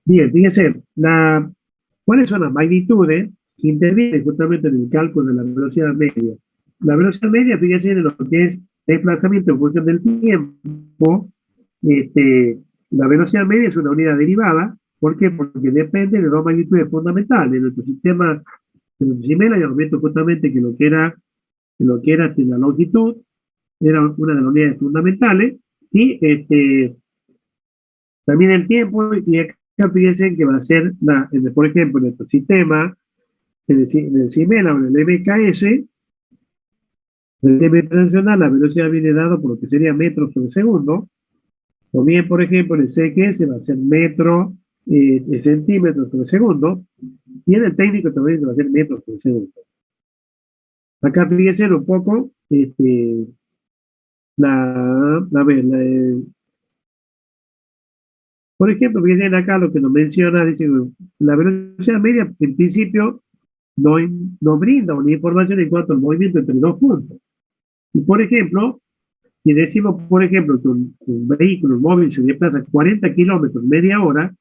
Bien, fíjense, ¿cuáles son las magnitudes que intervienen justamente en el cálculo de la velocidad media? La velocidad media, fíjense, en lo que es desplazamiento en función del tiempo. La velocidad media es una unidad derivada. ¿Por qué? Porque depende de dos magnitudes fundamentales. En nuestro sistema, en nuestro Simela, ya visto justamente que lo que era la longitud era una de las unidades fundamentales, y también el tiempo, y acá fíjense que va a ser, por ejemplo, en nuestro sistema, en el CIMELA o en el MKS, el tema internacional, la velocidad viene dado por lo que sería metros sobre segundo, o bien, por ejemplo, en el CQS va a ser centímetros sobre segundo, y en el técnico también va a ser metros sobre segundo. Acá fíjense un poco, por ejemplo, fíjense acá lo que nos menciona, dice, la velocidad media, en principio, no brinda una información en cuanto al movimiento entre dos puntos. Y, por ejemplo, si decimos, por ejemplo, que un vehículo, un móvil, se desplaza 40 kilómetros media hora,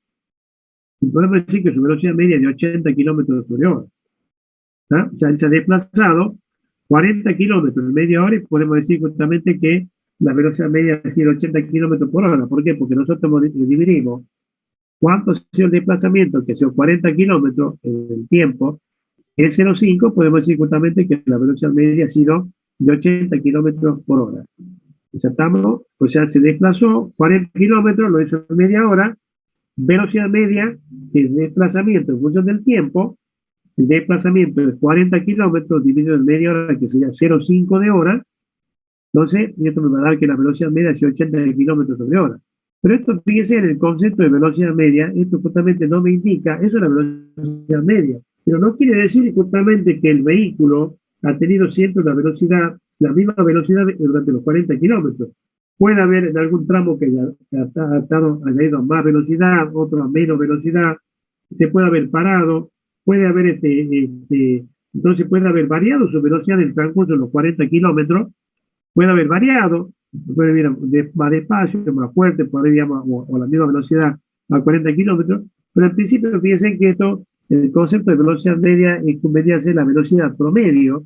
podemos decir que su velocidad media es de 80 kilómetros por hora. ¿Ah? O sea, se ha desplazado 40 kilómetros media hora, y podemos decir justamente que la velocidad media es de 80 kilómetros por hora. ¿Por qué? Porque nosotros dividimos cuánto ha sido el desplazamiento, que ha sido 40 kilómetros en el tiempo, en 0,5, podemos decir justamente que la velocidad media ha sido de 80 kilómetros por hora. O sea, se desplazó 40 kilómetros, lo hizo en media hora, velocidad media, el desplazamiento en función del tiempo, el desplazamiento de 40 kilómetros dividido en media hora, que sería 0,5 de hora. Entonces, esto nos va a dar que la velocidad media es 80 kilómetros sobre hora. Pero esto, fíjese, en el concepto de velocidad media, esto justamente no me indica, eso es la velocidad media, pero no quiere decir justamente que el vehículo ha tenido siempre la misma velocidad durante los 40 kilómetros. Puede haber en algún tramo que haya ido a más velocidad, otro a menos velocidad, se puede haber parado, puede haber entonces puede haber variado su velocidad en el transcurso de los 40 kilómetros, puede haber variado, puede ir más despacio, más fuerte, puede ir o la misma velocidad a 40 kilómetros, pero al principio fíjense que el concepto de velocidad media vendría a ser la velocidad promedio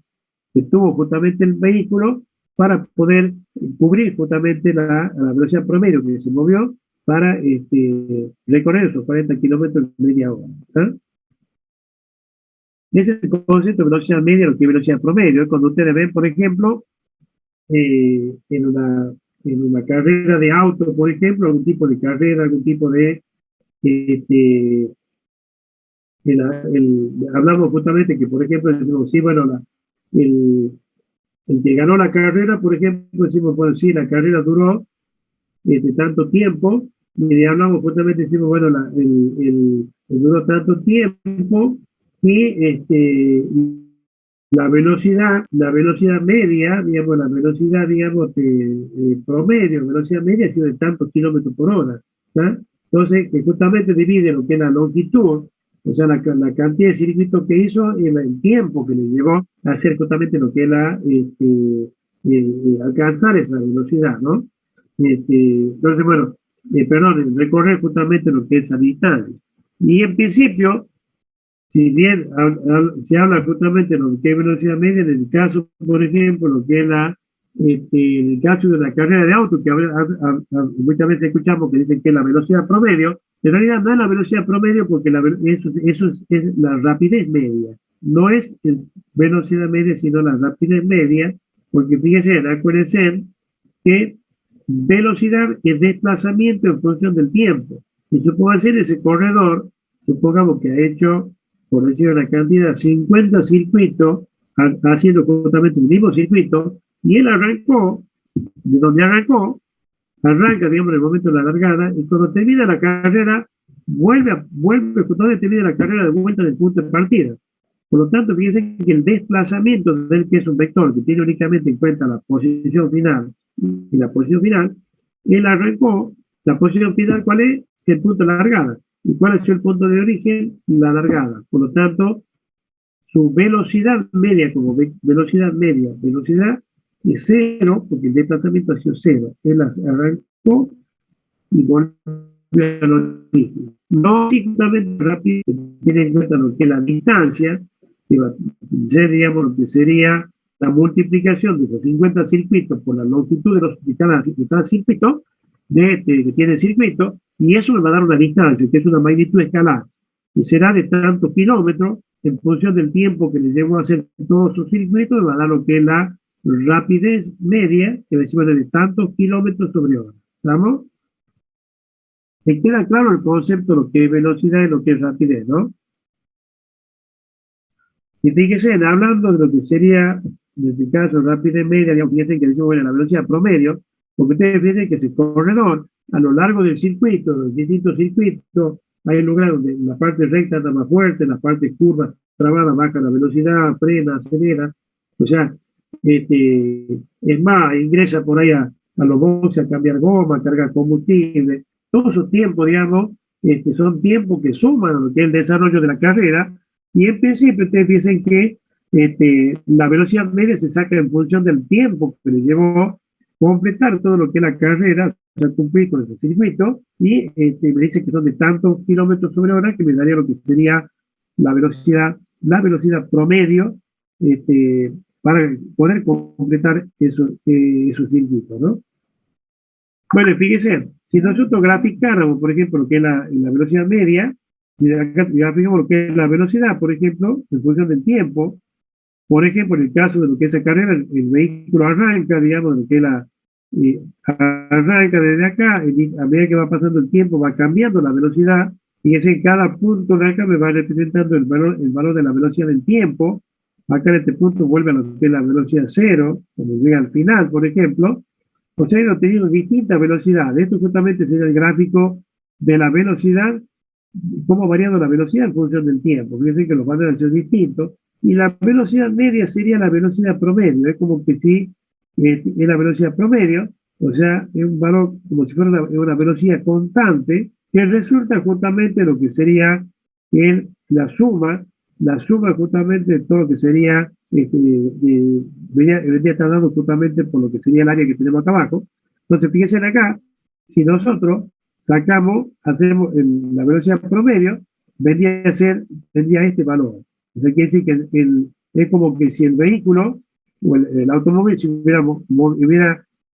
que tuvo justamente el vehículo para poder cubrir justamente la velocidad promedio que se movió, para recorrer esos 40 kilómetros en media hora. ¿Ah? Ese es el concepto de velocidad media, lo que es velocidad promedio. Cuando ustedes ven, por ejemplo, en una carrera de auto, por ejemplo, algún tipo de carrera, algún tipo de... este, hablamos justamente que, por ejemplo, decimos, sí, bueno, el, el que ganó la carrera, por ejemplo, decimos, bueno, sí, la carrera duró tanto tiempo, y hablamos justamente, decimos, bueno, duró tanto tiempo que la velocidad media, digamos, la velocidad, digamos, promedio, velocidad media ha sido de tantos kilómetros por hora. ¿Tá? Entonces, que justamente divide lo que es la longitud, o sea, la cantidad de circuitos que hizo y el tiempo que le llevó a hacer justamente lo que es alcanzar esa velocidad, ¿no? Entonces, bueno, perdón, recorrer justamente lo que es esa distancia. Y en principio, si bien se habla justamente de lo que es velocidad media, en el caso, por ejemplo, lo que es en el caso de la carrera de auto, que muchas veces escuchamos que dicen que es la velocidad promedio, en realidad no es la velocidad promedio porque eso es la rapidez media. No es velocidad media, sino la rapidez media, porque fíjense, acuérdense que velocidad es desplazamiento en función del tiempo. Y supongamos ese corredor, supongamos que ha hecho, por decir una cantidad, 50 circuitos, haciendo justamente el mismo circuito, y él arrancó, de donde arranca, digamos, en el momento de la largada, y cuando termina la carrera, vuelve cuando termina la carrera de vuelta del punto de partida. Por lo tanto, fíjense que el desplazamiento del que es un vector que tiene únicamente en cuenta la posición final y la posición final, él arrancó, la posición final, ¿cuál es? El punto de la largada. ¿Y cuál es el punto de origen? La largada. Por lo tanto, su velocidad media como velocidad es cero, porque el desplazamiento ha sido cero. Él arrancó y volvió al origen. No simplemente rápido, tiene en cuenta lo que es la distancia, que va a ser, digamos, lo que sería la multiplicación de los 50 circuitos por la longitud de cada circuito, que tiene el circuito, y eso le va a dar una distancia, que es una magnitud escalar, y será de tantos kilómetros, en función del tiempo que le llevó a hacer todos sus circuitos, le va a dar lo que es la rapidez media, que decimos de tantos kilómetros sobre hora. ¿Estamos? ¿Me queda claro el concepto de lo que es velocidad y lo que es rapidez, no? Y fíjense, hablando de lo que sería, en este caso, rapidez media, digamos, fíjense que decimos, bueno, la velocidad promedio, porque ustedes fíjense que ese corredor, a lo largo del circuito, los distintos circuitos, hay lugares donde la parte recta anda más fuerte, la parte curva, trabada, baja la velocidad, frena, acelera, o sea, es más, ingresa por ahí a los boxes a cambiar goma, a cargar combustible, todos esos tiempos, digamos, son tiempos que suman a lo que es el desarrollo de la carrera, y en principio ustedes dicen que la velocidad media se saca en función del tiempo que le llevó completar todo lo que es la carrera, o sea, cumplir con ese circuito, y me dice que son de tantos kilómetros sobre hora que me daría lo que sería la velocidad promedio para poder completar esos circuitos, ¿no? Bueno, fíjense, si nosotros graficáramos, por ejemplo, lo que es la velocidad media, y graficamos lo que es la velocidad, por ejemplo, en función del tiempo, por ejemplo, en el caso de lo que es la carrera, el vehículo arranca, digamos, lo que es arranca desde acá, a medida que va pasando el tiempo va cambiando la velocidad, y ese en cada punto de acá me va representando el valor de la velocidad del tiempo. Acá en este punto vuelve a lo que es la velocidad cero, cuando llega al final, por ejemplo. O sea, han tenido distintas velocidades. Esto justamente sería el gráfico de la velocidad, cómo ha variado la velocidad en función del tiempo. Fíjense que los valores son distintos. Y la velocidad media sería la velocidad promedio. Es como que sí, es la velocidad promedio, o sea, es un valor como si fuera una velocidad constante, que resulta justamente lo que sería la suma justamente de todo lo que sería, vendría estar dando justamente por lo que sería el área que tenemos acá abajo. Entonces, fíjense acá, si nosotros hacemos la velocidad promedio, vendría a este valor. O sea, quiere decir que es como que si el vehículo o el automóvil se hubiera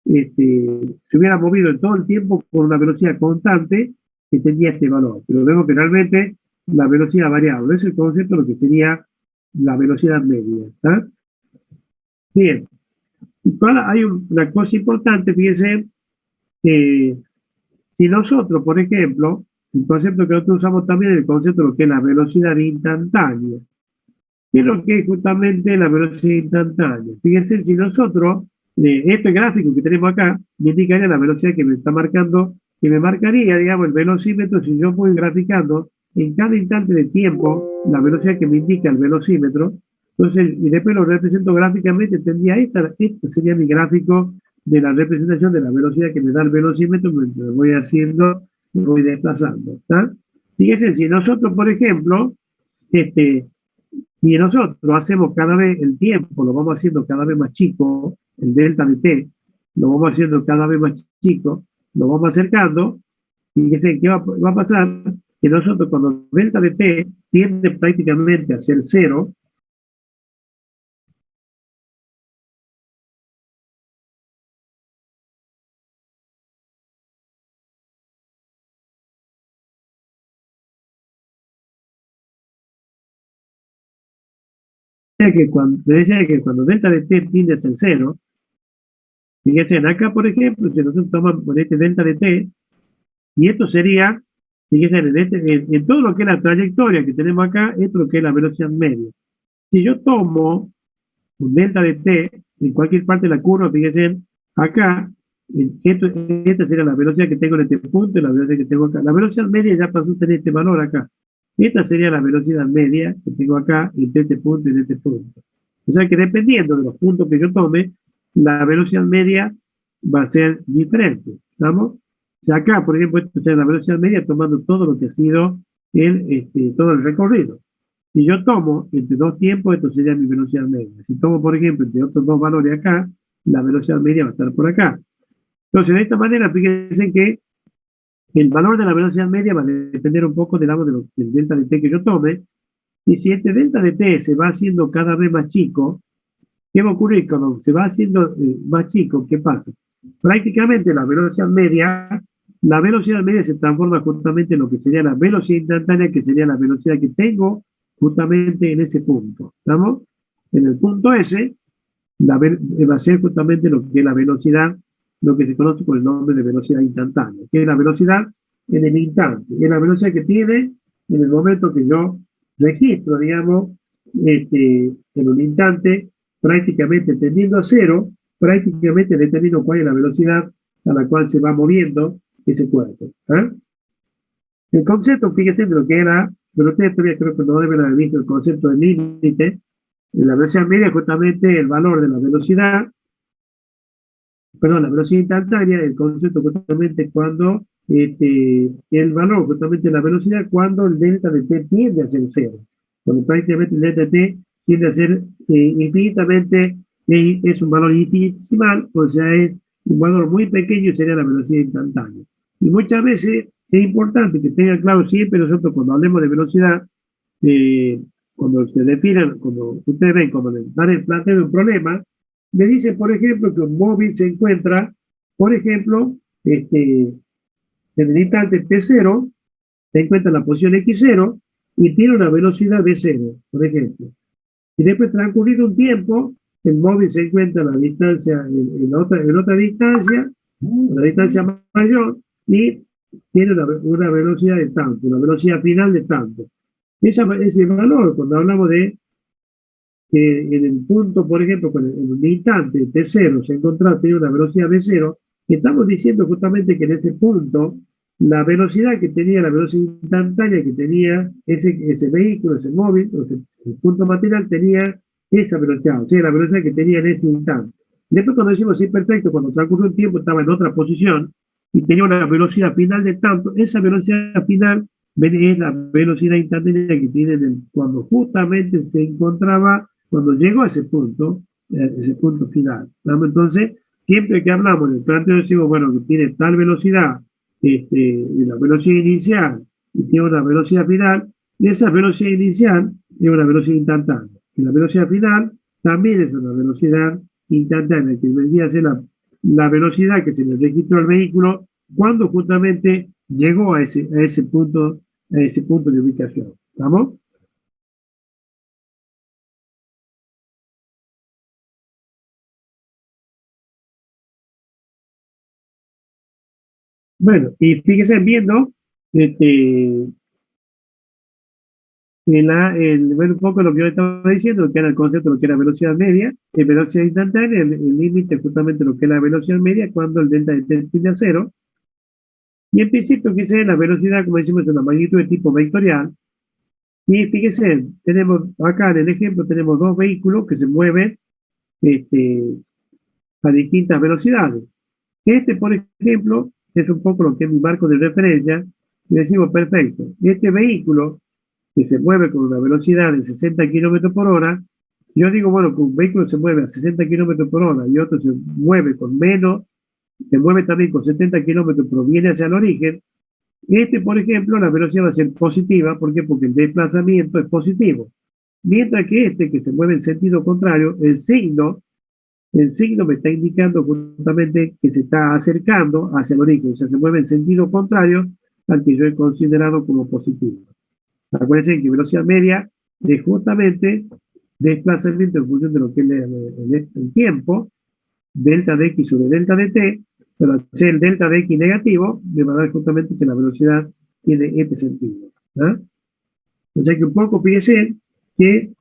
se hubiera movido en todo el tiempo con una velocidad constante que tenía este valor. Pero vemos que realmente la velocidad variable, ese es el concepto de lo que sería la velocidad media. ¿Está? Bien. Hay una cosa importante, fíjense, si nosotros, por ejemplo, el concepto que nosotros usamos también es el concepto de lo que es la velocidad instantánea. ¿Qué es lo que es justamente la velocidad instantánea? Fíjense, si nosotros, este gráfico que tenemos acá, me indicaría la velocidad que me está marcando, que me marcaría, digamos, el velocímetro, si yo voy graficando en cada instante de tiempo la velocidad que me indica el velocímetro. Entonces, y después lo represento gráficamente, tendría este sería mi gráfico de la representación de la velocidad que me da el velocímetro mientras voy haciendo, me voy desplazando. ¿Está? Fíjense, si nosotros, por ejemplo, si nosotros hacemos cada vez el tiempo, lo vamos haciendo cada vez más chico, el delta de t, lo vamos haciendo cada vez más chico, lo vamos acercando, fíjense qué va a pasar, que nosotros cuando delta de t tiende prácticamente a ser cero, me decía que cuando delta de t tiende a ser cero, fíjense, acá por ejemplo, si nosotros tomamos por este delta de t, y esto sería, fíjense, en todo lo que es la trayectoria que tenemos acá, esto es lo que es la velocidad media. Si yo tomo un delta de t en cualquier parte de la curva, fíjense, acá, esta sería la velocidad que tengo en este punto y la velocidad que tengo acá. La velocidad media ya pasó a tener este valor acá. Esta sería la velocidad media que tengo acá entre este punto y en este punto. O sea que dependiendo de los puntos que yo tome, la velocidad media va a ser diferente. ¿Estamos? O sea, acá, por ejemplo, esto sería la velocidad media tomando todo lo que ha sido todo el recorrido. Si yo tomo entre dos tiempos, esto sería mi velocidad media. Si tomo, por ejemplo, entre otros dos valores acá, la velocidad media va a estar por acá. Entonces, de esta manera, fíjense que el valor de la velocidad media va a depender un poco del delta de t que yo tome. Y si este delta de t se va haciendo cada vez más chico, ¿qué va a ocurrir cuando se va haciendo más chico? ¿Qué pasa? Prácticamente la velocidad media se transforma justamente en lo que sería la velocidad instantánea, que sería la velocidad que tengo justamente en ese punto. ¿Estamos? En el punto S va a ser justamente lo que es la velocidad, lo que se conoce con el nombre de velocidad instantánea, que es la velocidad en el instante, es la velocidad que tiene en el momento que yo registro, digamos, en un instante, prácticamente tendiendo a cero, prácticamente determino cuál es la velocidad a la cual se va moviendo ese cuerpo. ¿Eh? El concepto, fíjense, de lo que era, pero ustedes todavía creo que no deben haber visto el concepto de límite. La velocidad media es justamente el valor de la velocidad, perdón, la velocidad instantánea, el concepto justamente cuando el valor justamente de la velocidad cuando el delta de t tiende a ser cero. Cuando prácticamente el delta de t tiende a ser infinitamente, es un valor infinitesimal, o sea, es un valor muy pequeño, sería la velocidad instantánea. Y muchas veces es importante que tengan claro siempre nosotros cuando hablemos de velocidad, cuando se definan, cuando ustedes ven, cuando les dan el planteo de un problema, me dice, por ejemplo, que un móvil se encuentra, por ejemplo, en el instante t0, se encuentra en la posición x0 y tiene una velocidad de 0, por ejemplo. Y después transcurrido un tiempo, el móvil se encuentra a la distancia, en otra distancia, una distancia mayor, y tiene una velocidad de tanto, una velocidad final de tanto. Ese valor, cuando hablamos de que en el punto, por ejemplo, en un instante t0 se encontraba, tenía una velocidad de 0, estamos diciendo justamente que en ese punto, la velocidad que tenía, la velocidad instantánea que tenía ese vehículo, ese móvil, el punto material tenía esa velocidad, o sea, la velocidad que tenía en ese instante. Después cuando decimos sí, perfecto, cuando transcurrió un tiempo estaba en otra posición y tenía una velocidad final de tanto, esa velocidad final es la velocidad instantánea que tiene cuando justamente se encontraba, cuando llegó a ese punto final. Entonces, siempre que hablamos del planteo decimos, bueno, que tiene tal velocidad, la velocidad inicial y tiene una velocidad final, y esa velocidad inicial es una velocidad instantánea. Y la velocidad final también es una velocidad instantánea, que vendría a ser la velocidad que se le registró al vehículo cuando justamente llegó a ese punto de ubicación. ¿Estamos? Bueno, y fíjense viendo este, bueno, un poco lo que yo estaba diciendo, que era el concepto de lo que era velocidad media, velocidad instantánea, el límite justamente lo que es la velocidad media cuando el delta de t tiende a cero. Y en principio, fíjense, la velocidad, como decimos, es una magnitud de tipo vectorial. Y fíjense, tenemos acá en el ejemplo, tenemos dos vehículos que se mueven a distintas velocidades. Por ejemplo, es un poco lo que es mi marco de referencia. Y decimos, perfecto, este vehículo que se mueve con una velocidad de 60 kilómetros por hora, yo digo, bueno, que un vehículo se mueve a 60 kilómetros por hora y otro se mueve con menos, se mueve también con 70 kilómetros, pero viene hacia el origen. Por ejemplo, la velocidad va a ser positiva. ¿Por qué? Porque el desplazamiento es positivo. Mientras que que se mueve en sentido contrario, el signo me está indicando justamente que se está acercando hacia el origen, o sea, se mueve en sentido contrario al que yo he considerado como positivo. Acuérdense que velocidad media es justamente desplazamiento en función de lo que es el tiempo, delta de x sobre delta de t, pero al ser el delta de x negativo, me va a dar justamente que la velocidad tiene este sentido. ¿Ah? O sea que un poco fíjese que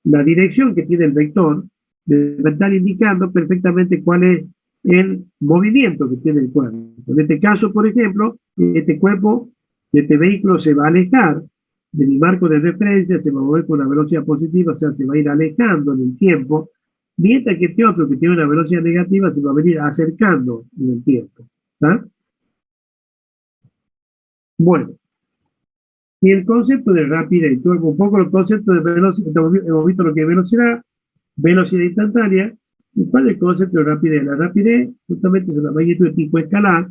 la dirección que tiene el vector me va a estar indicando perfectamente cuál es el movimiento que tiene el cuerpo. En este caso, por ejemplo, este vehículo se va a alejar de mi marco de referencia, se va a mover con una velocidad positiva, o sea, se va a ir alejando en el tiempo, mientras que este otro que tiene una velocidad negativa se va a venir acercando en el tiempo. ¿Tá? Bueno, y el concepto de rapidez, un poco el concepto de velocidad, hemos visto lo que es velocidad instantánea. ¿Y cuál es el concepto de rapidez? La rapidez justamente es una magnitud de tipo escalar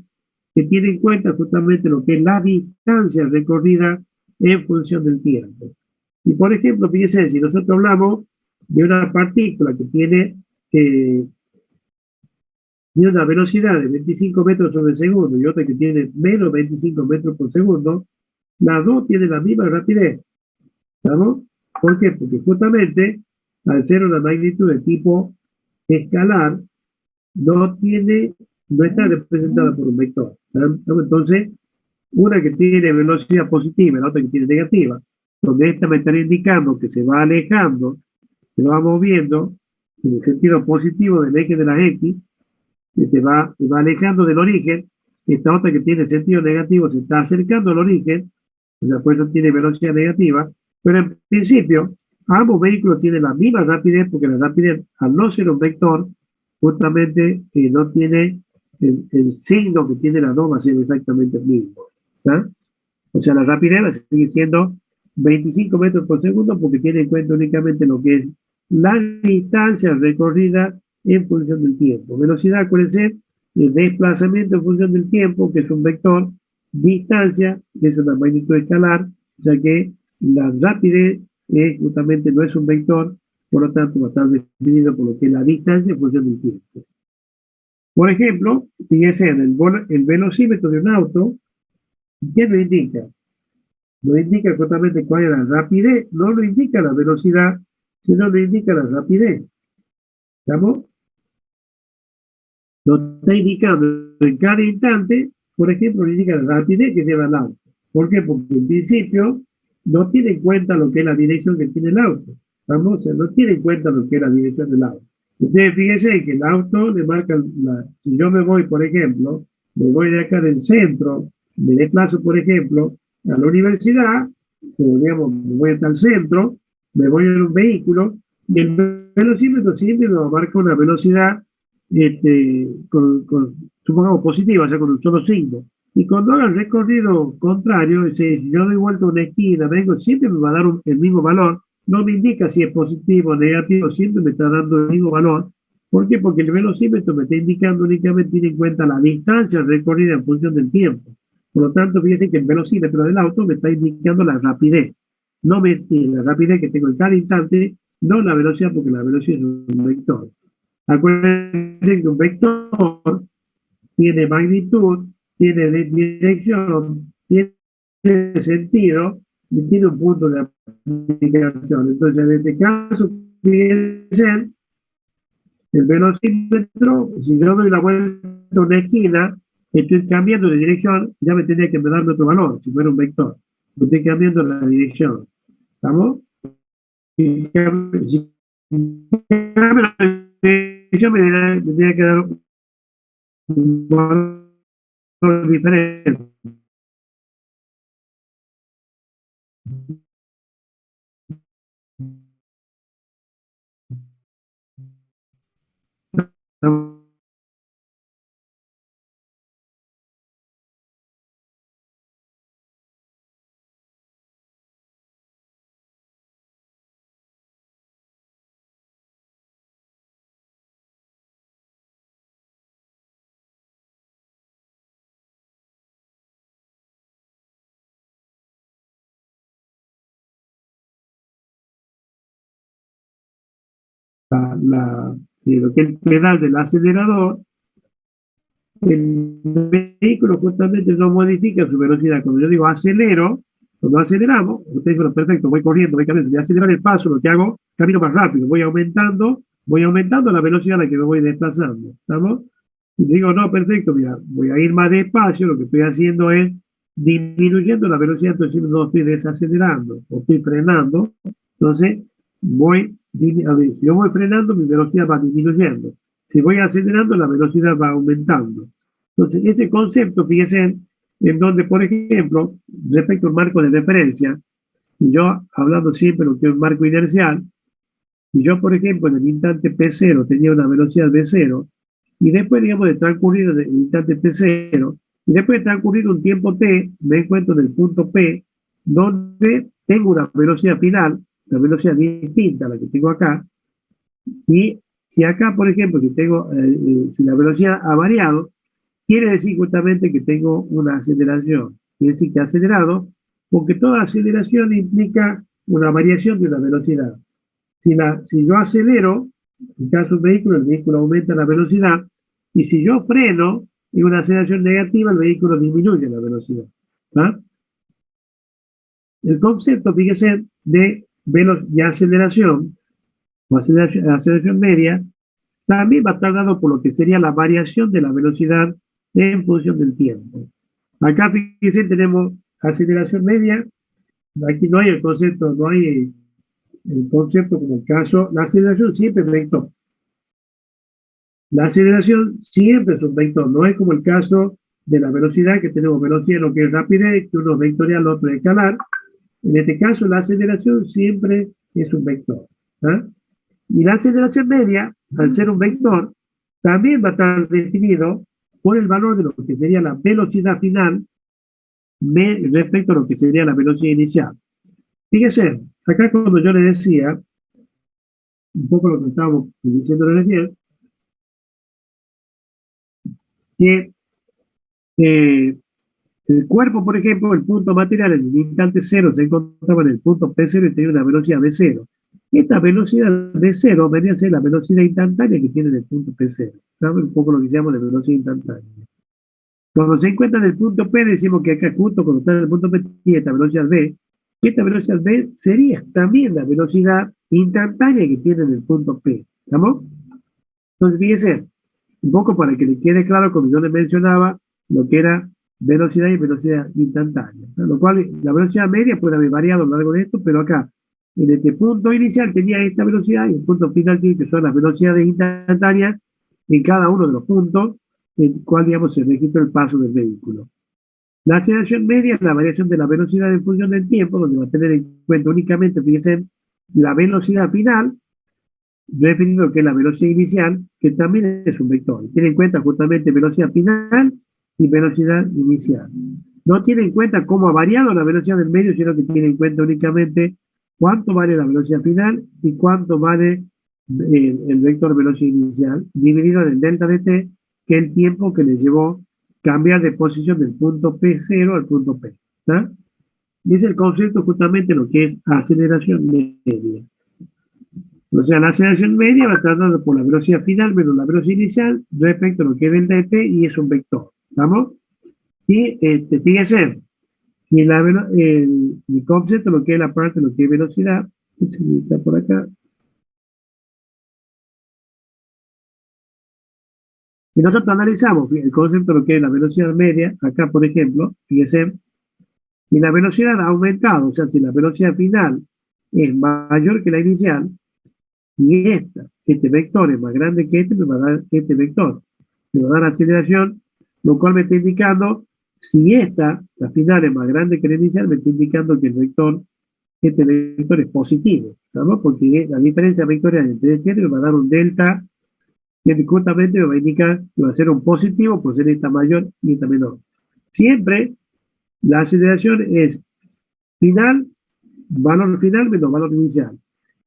que tiene en cuenta justamente lo que es la distancia recorrida en función del tiempo. Y por ejemplo, fíjense, si nosotros hablamos de una partícula que tiene una velocidad de 25 metros sobre segundo y otra que tiene menos 25 metros por segundo, las dos tienen la misma rapidez. ¿Estamos? ¿Por qué? Porque justamente al ser una magnitud de tipo escalar, no está representada por un vector. Entonces, una que tiene velocidad positiva y la otra que tiene negativa, donde esta me estaría indicando que se va alejando, se va moviendo en el sentido positivo del eje de las X, que se va alejando del origen. Esta otra que tiene sentido negativo se está acercando al origen, o sea, por eso tiene velocidad negativa, pero en principio ambos vehículos tienen la misma rapidez, porque la rapidez, al no ser un vector, justamente no tiene el signo que tiene la dos, va a ser exactamente el mismo. ¿Tá? O sea, la rapidez va a seguir siendo 25 metros por segundo, porque tiene en cuenta únicamente lo que es la distancia recorrida en función del tiempo. Velocidad, acuérdense, el desplazamiento en función del tiempo, que es un vector, distancia, que es una magnitud escalar, o sea que la rapidez justamente no es un vector, por lo tanto va a estar definido por lo que es la distancia en función del tiempo. Por ejemplo, fíjense, el velocímetro de un auto, ¿qué nos indica? Nos indica justamente cuál es la rapidez, no nos indica la velocidad, sino nos indica la rapidez. ¿Estamos? Nos está indicando en cada instante, por ejemplo, nos indica la rapidez que lleva el auto. ¿Por qué? Porque en principio no tiene en cuenta lo que es la dirección que tiene el auto. ¿Estamos? O sea, no tiene en cuenta lo que es la dirección del auto. Ustedes fíjense que el auto le marca, si yo me voy, por ejemplo, me voy de acá del centro, me desplazo, por ejemplo, a la universidad, digamos, me voy hasta el centro, me voy en un vehículo, y el velocímetro siempre me marca una velocidad, supongamos positiva, o sea, con un solo signo. Y cuando haga el recorrido contrario, si yo doy vuelta a una esquina, vengo, siempre me va a dar el mismo valor. No me indica si es positivo o negativo, siempre me está dando el mismo valor. ¿Por qué? Porque el velocímetro me está indicando únicamente, tiene en cuenta la distancia recorrida en función del tiempo. Por lo tanto, fíjense que el velocímetro del auto me está indicando la rapidez. No la rapidez que tengo en cada instante, no la velocidad, porque la velocidad es un vector. Acuérdense que un vector tiene magnitud, tiene dirección, tiene sentido y tiene un punto de aplicación. Entonces, en este caso, fíjense, el velocímetro, si yo doy la vuelta a una esquina, estoy cambiando de dirección, ya me tendría que darme otro valor, si fuera un vector. Estoy cambiando la dirección. ¿Estamos? Si cambio la dirección, me tendría que dar un valor diferente. Lo que es el pedal del acelerador, el vehículo justamente no modifica su velocidad. Cuando yo digo acelero, cuando aceleramos, ustedes dicen, perfecto, voy corriendo, voy caminando, voy a acelerar el paso, lo que hago, camino más rápido, voy aumentando la velocidad a la que me voy desplazando. ¿Estamos? Y digo, no, perfecto, mira, voy a ir más despacio, lo que estoy haciendo es disminuyendo la velocidad, entonces no estoy desacelerando, o estoy frenando, entonces a ver, si yo voy frenando, mi velocidad va disminuyendo. Si voy acelerando, la velocidad va aumentando. Entonces, ese concepto, fíjense, en donde, por ejemplo, respecto al marco de referencia, y yo hablando siempre de lo que es un marco inercial, y yo, por ejemplo, en el instante P0 tenía una velocidad de 0, y después, digamos, de transcurrir el instante P0, y después de transcurrir un tiempo T, me encuentro en el punto P, donde tengo una velocidad final, una velocidad distinta a la que tengo acá. Si acá, por ejemplo, si la velocidad ha variado, quiere decir justamente que tengo una aceleración. Quiere decir que ha acelerado, porque toda aceleración implica una variación de una velocidad. Si yo acelero, en caso de un vehículo, el vehículo aumenta la velocidad, y si yo freno en una aceleración negativa, el vehículo disminuye la velocidad. ¿Ah? El concepto, fíjese, de aceleración, o aceleración media, también va a estar dado por lo que sería la variación de la velocidad en función del tiempo. Acá, fíjense, tenemos aceleración media. Aquí no hay el concepto, como el caso, la aceleración siempre es vector. La aceleración siempre es un vector, no es como el caso de la velocidad, que tenemos velocidad, lo que es rapidez, que uno es vectorial, lo otro es escalar. En este caso, la aceleración siempre es un vector. ¿Ah? Y la aceleración media, al ser un vector, también va a estar definido por el valor de lo que sería la velocidad final respecto a lo que sería la velocidad inicial. Fíjese, acá cuando yo le decía, un poco lo que estábamos diciendo recién, que el cuerpo, por ejemplo, el punto material en el instante cero se encontraba en el punto P0 y tenía una velocidad de cero. Esta velocidad de cero vendría a ser la velocidad instantánea que tiene en el punto P0. ¿Saben? Un poco lo que llamamos la velocidad instantánea. Cuando se encuentra en el punto P, decimos que acá justo cuando está en el punto P tiene esta velocidad V, y esta velocidad V sería también la velocidad instantánea que tiene en el punto P. ¿Estamos? Entonces, fíjense, un poco para que le quede claro, como yo les mencionaba, lo que era velocidad y velocidad instantánea. ¿No? Lo cual, la velocidad media puede haber variado a lo largo de esto, pero acá, en este punto inicial tenía esta velocidad y el punto final tiene que son las velocidades instantáneas en cada uno de los puntos en el cual, digamos, se registra el paso del vehículo. La aceleración media es la variación de la velocidad en función del tiempo, donde va a tener en cuenta únicamente, fíjense, la velocidad final, definido que es la velocidad inicial, que también es un vector. Tiene en cuenta justamente velocidad final y velocidad inicial. No tiene en cuenta cómo ha variado la velocidad del medio, sino que tiene en cuenta únicamente cuánto vale la velocidad final y cuánto vale el vector velocidad inicial, dividido en el delta de t, que es el tiempo que le llevó cambiar de posición del punto P0 al punto P. ¿Tá? Y es el concepto justamente lo que es aceleración media. O sea, la aceleración media va a estar dada por la velocidad final menos la velocidad inicial respecto a lo que es delta de t y es un vector. ¿Estamos? Y fíjense, y el concepto, lo que es la parte, lo que es velocidad, está por acá. Y nosotros analizamos el concepto de lo que es la velocidad media, acá por ejemplo, fíjense, si la velocidad ha aumentado, o sea, si la velocidad final es mayor que la inicial, y este vector es más grande que me va a dar este vector, me va a dar aceleración, lo cual me está indicando, si la final es más grande que la inicial, me está indicando que este vector es positivo, ¿sabes? Porque la diferencia vectorial entre este me va a dar un delta, que justamente me va a indicar que va a ser un positivo por ser esta mayor y esta menor. Siempre la aceleración es final, valor final menos valor inicial.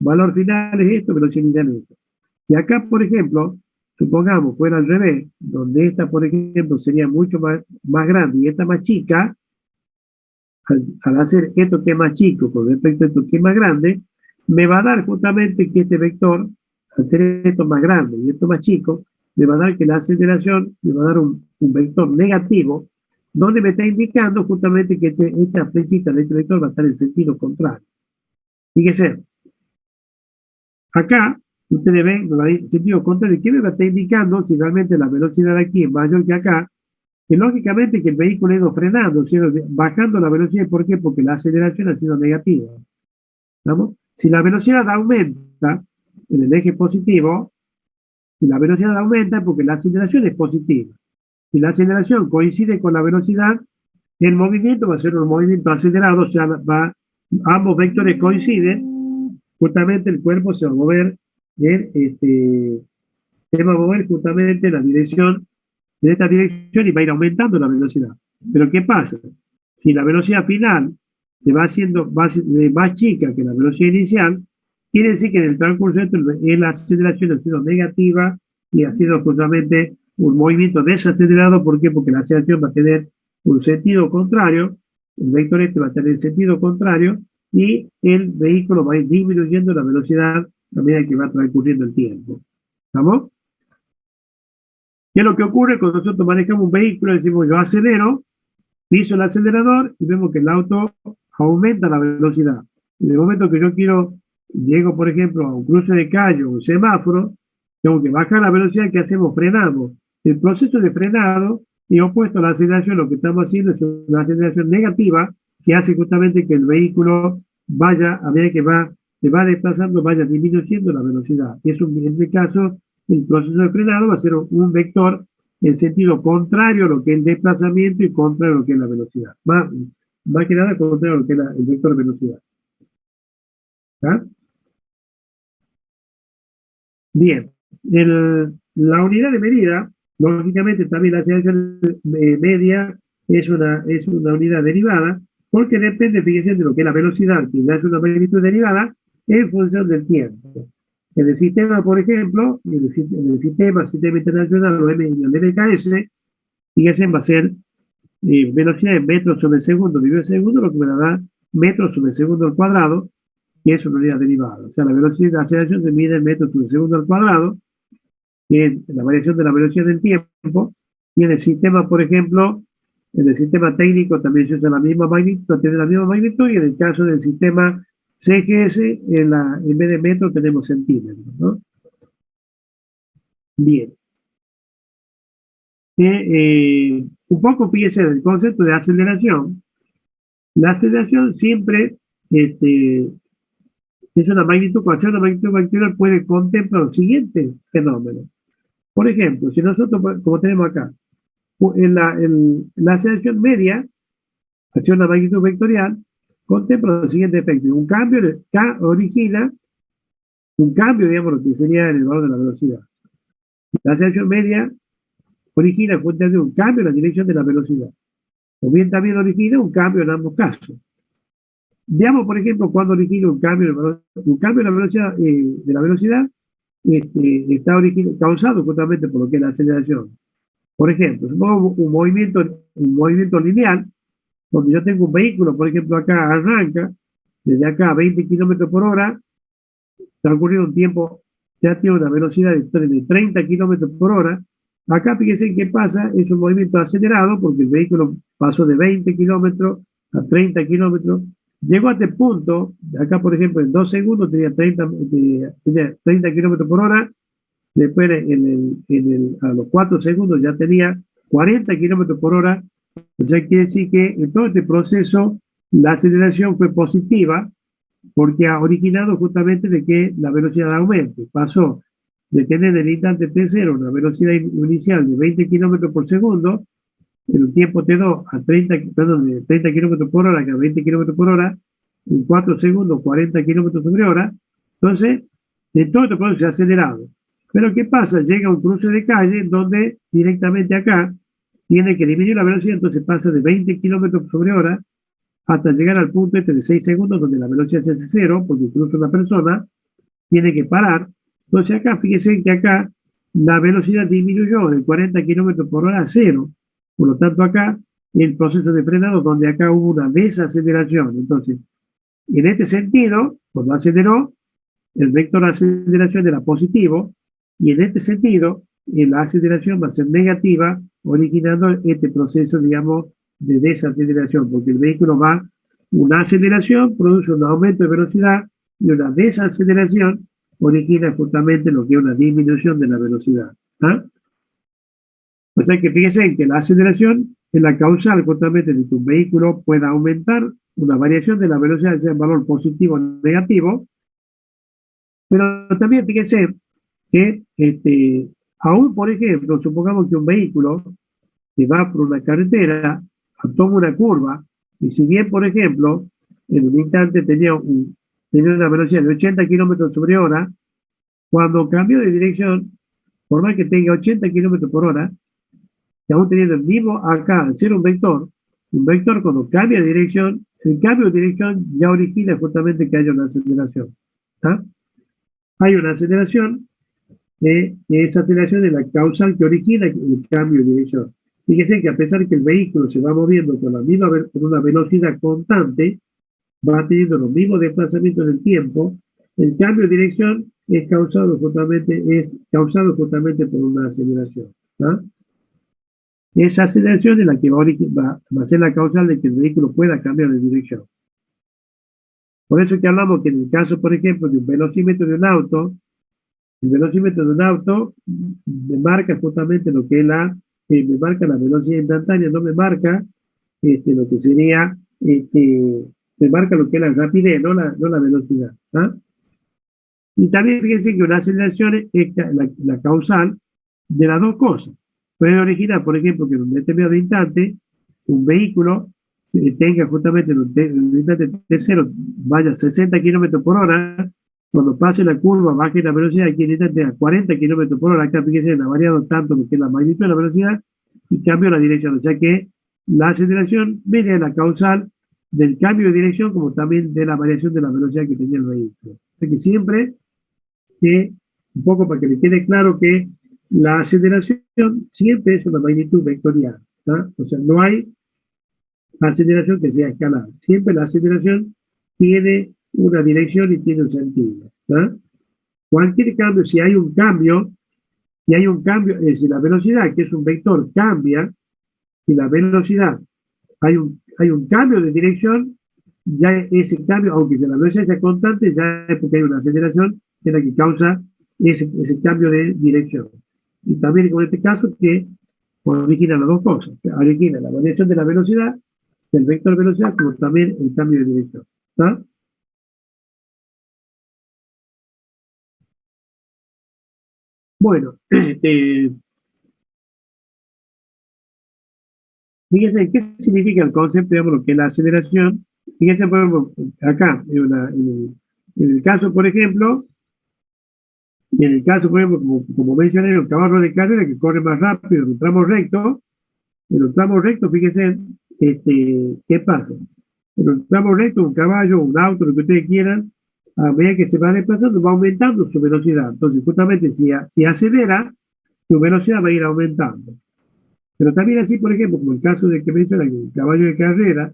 Valor final es esto, velocidad inicial es esto. Y acá, por ejemplo, supongamos fuera al revés, donde esta, por ejemplo, sería mucho más grande y esta más chica, al hacer esto que es más chico con respecto a esto que es más grande, me va a dar justamente que este vector, al ser esto más grande y esto más chico, me va a dar que la aceleración me va a dar un vector negativo, donde me está indicando justamente que esta flechita de este vector va a estar en sentido contrario. Fíjese, acá ustedes ven el sentido contrario, ¿qué me va a estar indicando? Si realmente la velocidad de aquí es mayor que acá, que lógicamente que el vehículo ha ido frenando, bajando la velocidad. ¿Por qué? Porque la aceleración ha sido negativa. ¿Estamos? Si la velocidad aumenta en el eje positivo, si la velocidad aumenta es porque la aceleración es positiva. Si la aceleración coincide con la velocidad, el movimiento va a ser un movimiento acelerado, o sea, ambos vectores coinciden, justamente el cuerpo se va a mover justamente en la dirección, en esta dirección, y va a ir aumentando la velocidad. Pero ¿qué pasa? Si la velocidad final se va haciendo más chica que la velocidad inicial, quiere decir que en el transcurso de la aceleración ha sido negativa y ha sido justamente un movimiento desacelerado. ¿Por qué? Porque la aceleración va a tener un sentido contrario, el vector va a tener sentido contrario y el vehículo va a ir disminuyendo la velocidad a medida que va transcurriendo el tiempo. ¿Estamos? ¿Qué es lo que ocurre cuando nosotros manejamos un vehículo? Decimos, yo acelero, piso el acelerador y vemos que el auto aumenta la velocidad. En el momento que yo llego, por ejemplo, a un cruce de calle o un semáforo, tengo que bajar la velocidad. ¿Qué hacemos? Frenamos. El proceso de frenado es opuesto a la aceleración. Lo que estamos haciendo es una aceleración negativa que hace justamente que el vehículo vaya, a medida que se va desplazando, vaya disminuyendo la velocidad. En este caso, el proceso de frenado va a ser un vector en sentido contrario a lo que es el desplazamiento y contrario a lo que es la velocidad. Más que nada contrario a lo que es el vector de velocidad. ¿Ah? Bien, la unidad de medida, lógicamente también la aceleración media es una unidad derivada, porque depende, fíjense, de lo que es la velocidad, que es una magnitud derivada en función del tiempo. En el sistema, por ejemplo, en el sistema internacional, o el MKS, fíjense, va a ser velocidad en metros sobre segundo dividido en segundo, lo que me da metros sobre segundo al cuadrado, que es una unidad derivada. O sea, la velocidad de aceleración se mide en metros sobre segundo al cuadrado, que es la variación de la velocidad del tiempo, y en el sistema, por ejemplo, en el sistema técnico también se usa la misma magnitud, tiene la misma magnitud, y en el caso del sistema CGS, en vez de metros tenemos centímetros, ¿no? Bien. Un poco fíjese el concepto de aceleración. La aceleración siempre es una magnitud, cuando sea una magnitud vectorial puede contemplar los siguientes fenómenos. Por ejemplo, si nosotros, como tenemos acá, la aceleración media, hacia una magnitud vectorial, contempla los siguientes efectos. Un cambio origina un cambio, digamos, lo que sería en el valor de la velocidad. La aceleración media origina un cambio en la dirección de la velocidad. O bien también origina un cambio en ambos casos. Veamos, por ejemplo, cuando origina un cambio en la velocidad, está causado justamente por lo que es la aceleración. Por ejemplo, supongamos un movimiento lineal, donde yo tengo un vehículo, por ejemplo, acá arranca, desde acá a 20 km por hora, transcurrido un tiempo, ya tiene una velocidad de 30 kilómetros por hora. Acá fíjense qué pasa, es un movimiento acelerado porque el vehículo pasó de 20 kilómetros a 30 kilómetros. Llegó a este punto, acá por ejemplo en 2 segundos tenía 30 kilómetros por hora, después a los 4 segundos ya tenía 40 kilómetros por hora. O sea, quiere decir que en todo este proceso la aceleración fue positiva porque ha originado justamente de que la velocidad aumente. Pasó de tener en el instante T0 una velocidad inicial de 20 kilómetros por segundo, en un tiempo T2 a 30, perdón, de 30 kilómetros por hora, que a 20 kilómetros por hora, en 4 segundos 40 kilómetros sobre hora. Entonces, de todo este proceso se ha acelerado. Pero ¿qué pasa? Llega a un cruce de calle donde directamente acá tiene que disminuir la velocidad, entonces pasa de 20 kilómetros sobre hora hasta llegar al punto este de 6 segundos donde la velocidad se hace cero, porque cruza una persona, tiene que parar. Entonces acá, fíjense que acá la velocidad disminuyó de 40 kilómetros por hora a cero. Por lo tanto, acá el proceso de frenado, donde acá hubo una desaceleración. Entonces, en este sentido, cuando aceleró, el vector de aceleración era positivo, y en este sentido, la aceleración va a ser negativa, originando este proceso, digamos, de desaceleración, porque el vehículo va, una aceleración produce un aumento de velocidad y una desaceleración origina justamente lo que es una disminución de la velocidad. ¿Ah? O sea que fíjense que la aceleración es la causal justamente de que un vehículo pueda aumentar una variación de la velocidad, sea en valor positivo o negativo, pero también fíjense que aún, por ejemplo, supongamos que un vehículo que va por una carretera, toma una curva, y si bien, por ejemplo, en un instante tenía una velocidad de 80 kilómetros sobre hora, cuando cambió de dirección, por más que tenga 80 kilómetros por hora, que aún teniendo el mismo acá, al ser un vector cuando cambia de dirección, el cambio de dirección ya origina justamente que haya una aceleración. ¿Ah? Hay una aceleración, esa aceleración es la causal que origina el cambio de dirección. Fíjense que a pesar que el vehículo se va moviendo con una velocidad constante, va teniendo los mismos desplazamientos en el tiempo, el cambio de dirección es causado justamente por una aceleración. ¿Ah? Esa aceleración es la que va a ser la causal de que el vehículo pueda cambiar de dirección. Por eso que hablamos que en el caso, por ejemplo, de un velocímetro de un auto, el velocímetro de un auto me marca justamente lo que es me marca la velocidad instantánea, no me marca lo que sería, me marca lo que es la rapidez, no la velocidad. ¿Ah? Y también fíjense que una aceleración es la causal de las dos cosas. Puede originar, por ejemplo, que en un determinado instante un vehículo tenga justamente en un instante T0 vaya a 60 kilómetros por hora, cuando pase la curva baje la velocidad, aquí en el instante a 40 kilómetros por hora, acá fíjense, ha variado tanto lo que es la magnitud de la velocidad y cambio la dirección. O sea que la aceleración viene de la causal del cambio de dirección como también de la variación de la velocidad que tenía el vehículo. O sea que siempre, un poco para que le quede claro que la aceleración siempre es una magnitud vectorial. ¿Ah? O sea, no hay aceleración que sea escalar. Siempre la aceleración tiene una dirección y tiene un sentido. ¿Ah? Cualquier cambio, si hay un cambio, es decir, la velocidad, que es un vector, cambia, si la velocidad, hay un cambio de dirección, ya ese cambio, aunque la velocidad sea constante, ya es porque hay una aceleración que es la que causa ese cambio de dirección. Y también con este caso que origina las dos cosas, origina la variación de la velocidad, del vector velocidad, como también el cambio de dirección. ¿Está? Bueno, fíjense qué significa el concepto, digamos, lo que es la aceleración. Fíjense, por ejemplo, acá, en el caso, por ejemplo, como mencioné, el caballo de carrera que corre más rápido en un tramo recto, fíjense, ¿qué pasa? En un tramo recto, un caballo, un auto, lo que ustedes quieran, a medida que se va desplazando, va aumentando su velocidad. Entonces, justamente, si acelera, su velocidad va a ir aumentando. Pero también así, por ejemplo, como el caso de que menciona el caballo de carrera,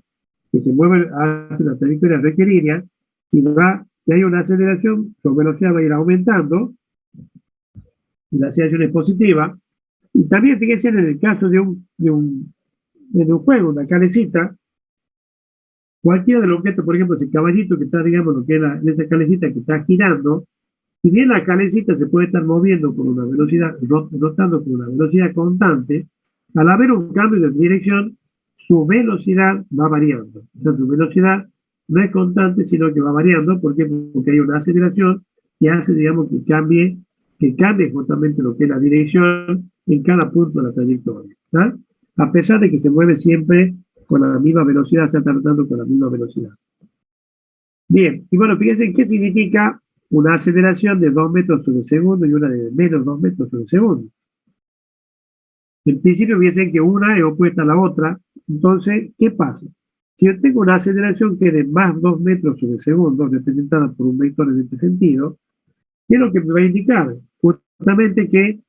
que se mueve hacia la trayectoria rectilínea y va si hay una aceleración, su velocidad va a ir aumentando, y la aceleración es positiva. Y también fíjense en el caso de un juego, una calecita, cualquiera de los objetos, por ejemplo, ese caballito que está, digamos, lo que es esa calecita que está girando, si bien la calecita se puede estar moviendo con una velocidad, rotando con una velocidad constante, al haber un cambio de dirección, su velocidad va variando. O sea, su velocidad no es constante, sino que va variando. ¿Por qué? Porque hay una aceleración que hace, digamos, que cambie justamente lo que es la dirección en cada punto de la trayectoria. ¿Tá? A pesar de que se mueve siempre con la misma velocidad, se está tratando con la misma velocidad. Bien, y bueno, fíjense qué significa una aceleración de 2 metros sobre segundo y una de menos 2 metros sobre segundo. En principio fíjense que una es opuesta a la otra. Entonces, ¿qué pasa? Si yo tengo una aceleración que es de más 2 metros sobre segundo, representada por un vector en este sentido, ¿qué es lo que me va a indicar? Justamente que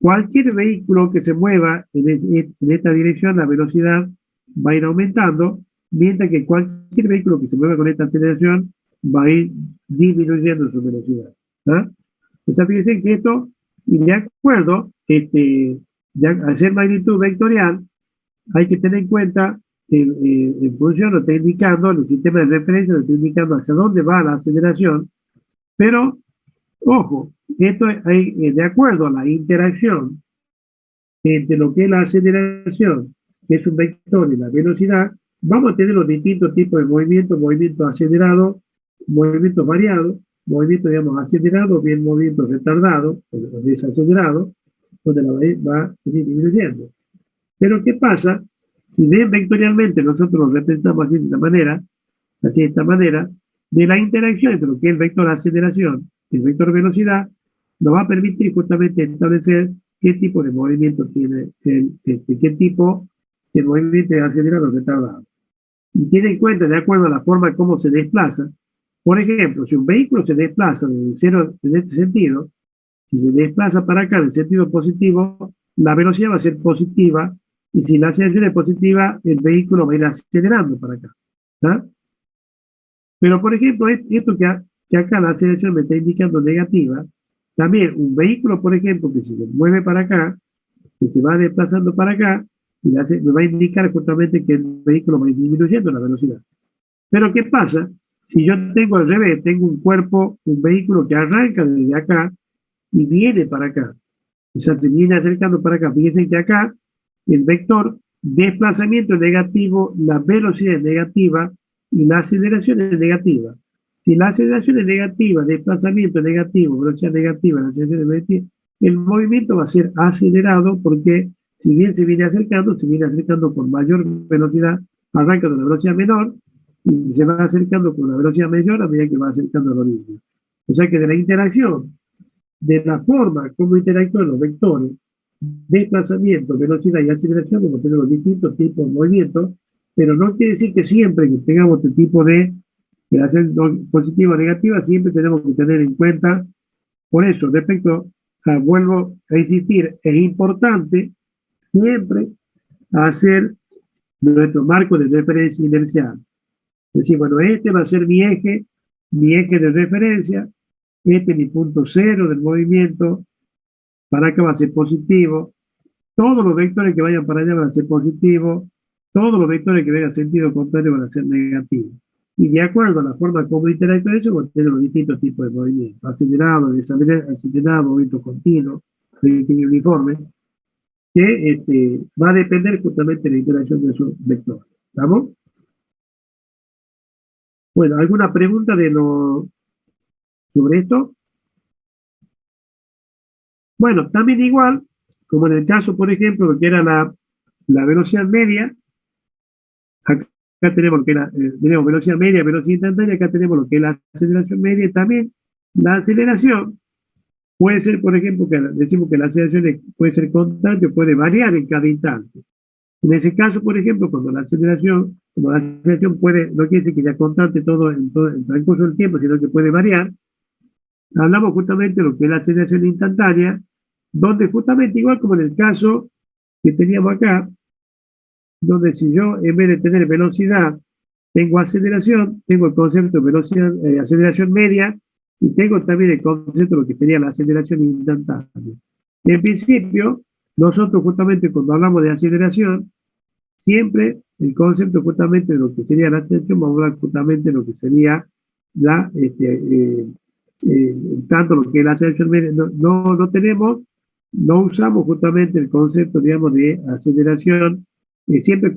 cualquier vehículo que se mueva en esta dirección, la velocidad va a ir aumentando, mientras que cualquier vehículo que se mueva con esta aceleración va a ir disminuyendo su velocidad. ¿Ah? O sea, fíjense que esto, y de acuerdo, ya al ser magnitud vectorial, hay que tener en cuenta que en función lo está indicando, el sistema de referencia lo está indicando hacia dónde va la aceleración, pero, ojo, esto es de acuerdo a la interacción entre lo que es la aceleración, que es un vector, y la velocidad, vamos a tener los distintos tipos de movimientos: movimiento acelerado, movimiento variado, movimiento, digamos, acelerado, bien movimiento retardado, o desacelerado, donde la va a ir disminuyendo. Pero ¿qué pasa? Si bien vectorialmente nosotros lo representamos así de esta manera, de la interacción entre lo que es el vector aceleración y el vector velocidad, nos va a permitir justamente establecer qué tipo de movimiento tiene qué tipo de movimiento es acelerado o retardado. Y tiene en cuenta, de acuerdo a la forma en cómo se desplaza, por ejemplo, si un vehículo se desplaza desde cero en este sentido, si se desplaza para acá en el sentido positivo, la velocidad va a ser positiva, y si la aceleración es positiva, el vehículo va a ir acelerando para acá. ¿Tá? Pero, por ejemplo, esto que acá la aceleración me está indicando negativa, también un vehículo, por ejemplo, que se mueve para acá, que se va desplazando para acá, y me va a indicar justamente que el vehículo va disminuyendo la velocidad. Pero, ¿qué pasa? Si yo tengo al revés, tengo un cuerpo, un vehículo que arranca desde acá y viene para acá. O sea, se viene acercando para acá. Fíjense que acá el vector desplazamiento es negativo, la velocidad es negativa y la aceleración es negativa. Si la aceleración es negativa, desplazamiento es negativo, velocidad negativa, la aceleración es negativa, el movimiento va a ser acelerado, porque si bien se viene acercando con mayor velocidad, arranca con una velocidad menor y se va acercando con una velocidad mayor a medida que va acercando al origen. O sea que de la interacción, de la forma como interactúan los vectores, desplazamiento, velocidad y aceleración, como tenemos distintos tipos de movimientos, pero no quiere decir que siempre que tengamos este tipo de acción positiva o negativa, siempre tenemos que tener en cuenta. Por eso, respecto vuelvo a insistir, es importante siempre hacer nuestro marco de referencia inercial. Es decir, bueno, este va a ser mi eje de referencia, este es mi punto cero del movimiento, para acá va a ser positivo, todos los vectores que vayan para allá van a ser positivos, todos los vectores que vengan en sentido contrario van a ser negativos. Y de acuerdo a la forma como interactúa eso, van a tener los distintos tipos de movimientos: acelerado, desacelerado, movimiento continuo, uniforme, que va a depender justamente de la interacción de esos vectores. ¿Estamos? Bueno, ¿alguna pregunta sobre esto? Bueno, también igual, como en el caso, por ejemplo, lo que era la velocidad media, acá tenemos lo que tenemos velocidad media, velocidad instantánea, acá tenemos lo que es la aceleración media, y también la aceleración puede ser, por ejemplo, que decimos que la aceleración puede ser constante o puede variar en cada instante. En ese caso, por ejemplo, como la aceleración puede, no quiere decir que sea constante todo el transcurso del tiempo, sino que puede variar, hablamos justamente de lo que es la aceleración instantánea, donde justamente igual como en el caso que teníamos acá, donde si yo en vez de tener velocidad tengo aceleración, tengo el concepto de velocidad, aceleración media, y tengo también el concepto de lo que sería la aceleración instantánea. En principio, nosotros justamente cuando hablamos de aceleración, siempre el concepto justamente de lo que sería la aceleración, vamos a hablar justamente de lo que sería la, tanto lo que es la aceleración media, no tenemos, no usamos justamente el concepto, digamos, de aceleración, siempre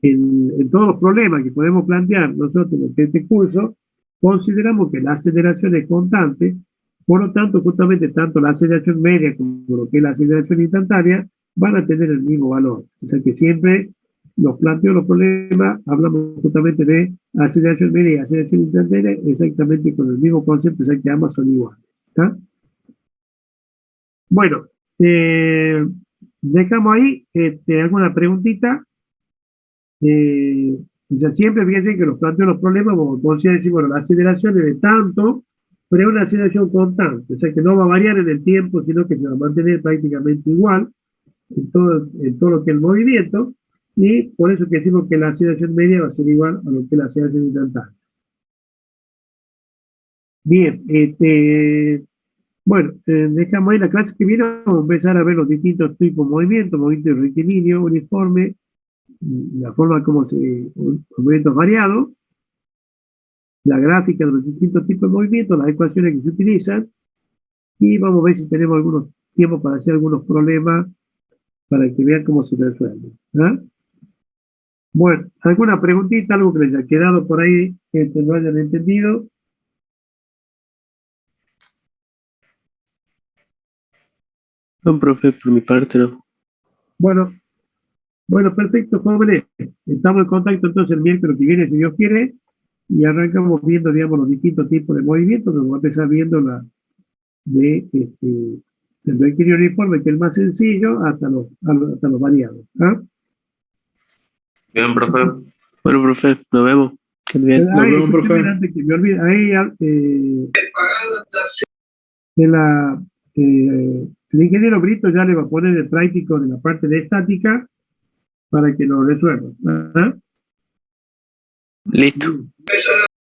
en todos los problemas que podemos plantear nosotros en este curso, consideramos que la aceleración es constante, por lo tanto, justamente tanto la aceleración media como lo que es la aceleración instantánea van a tener el mismo valor. O sea que siempre los planteos, los problemas, hablamos justamente de aceleración media y aceleración instantánea exactamente con el mismo concepto, o sea que ambas son iguales. ¿Está? Bueno, dejamos ahí alguna preguntita. O sea, siempre fíjense que los planteos los problemas, como podría decir, bueno, la aceleración es de tanto, pero es una aceleración constante, o sea que no va a variar en el tiempo, sino que se va a mantener prácticamente igual en todo lo que es el movimiento, y por eso que decimos que la aceleración media va a ser igual a lo que es la aceleración instantánea. Bien, bueno, dejamos ahí la clase que viene, vamos a empezar a ver los distintos tipos de movimiento de rectilíneo, uniforme, la forma como movimientos variados, la gráfica de los distintos tipos de movimientos, las ecuaciones que se utilizan, y vamos a ver si tenemos algunos tiempos para hacer algunos problemas para que vean cómo se resuelven. ¿Ah? Bueno, ¿alguna preguntita, algo que les haya quedado por ahí que no hayan entendido? No, profe, por mi parte no. Bueno, perfecto, jóvenes. Estamos en contacto entonces el miércoles que viene, si Dios quiere, y arrancamos viendo, digamos, los distintos tipos de movimientos. Vamos a empezar viendo el rectilíneo uniforme, que es el más sencillo, hasta los variados. ¿Ah? Bien, profe. Bueno, profe, nos vemos. Bien. Nos vemos, profe. Antes que me olvide, ahí el ingeniero Brito ya le va a poner el práctico de la parte de estática para que lo resuelva. ¿Ah? Listo.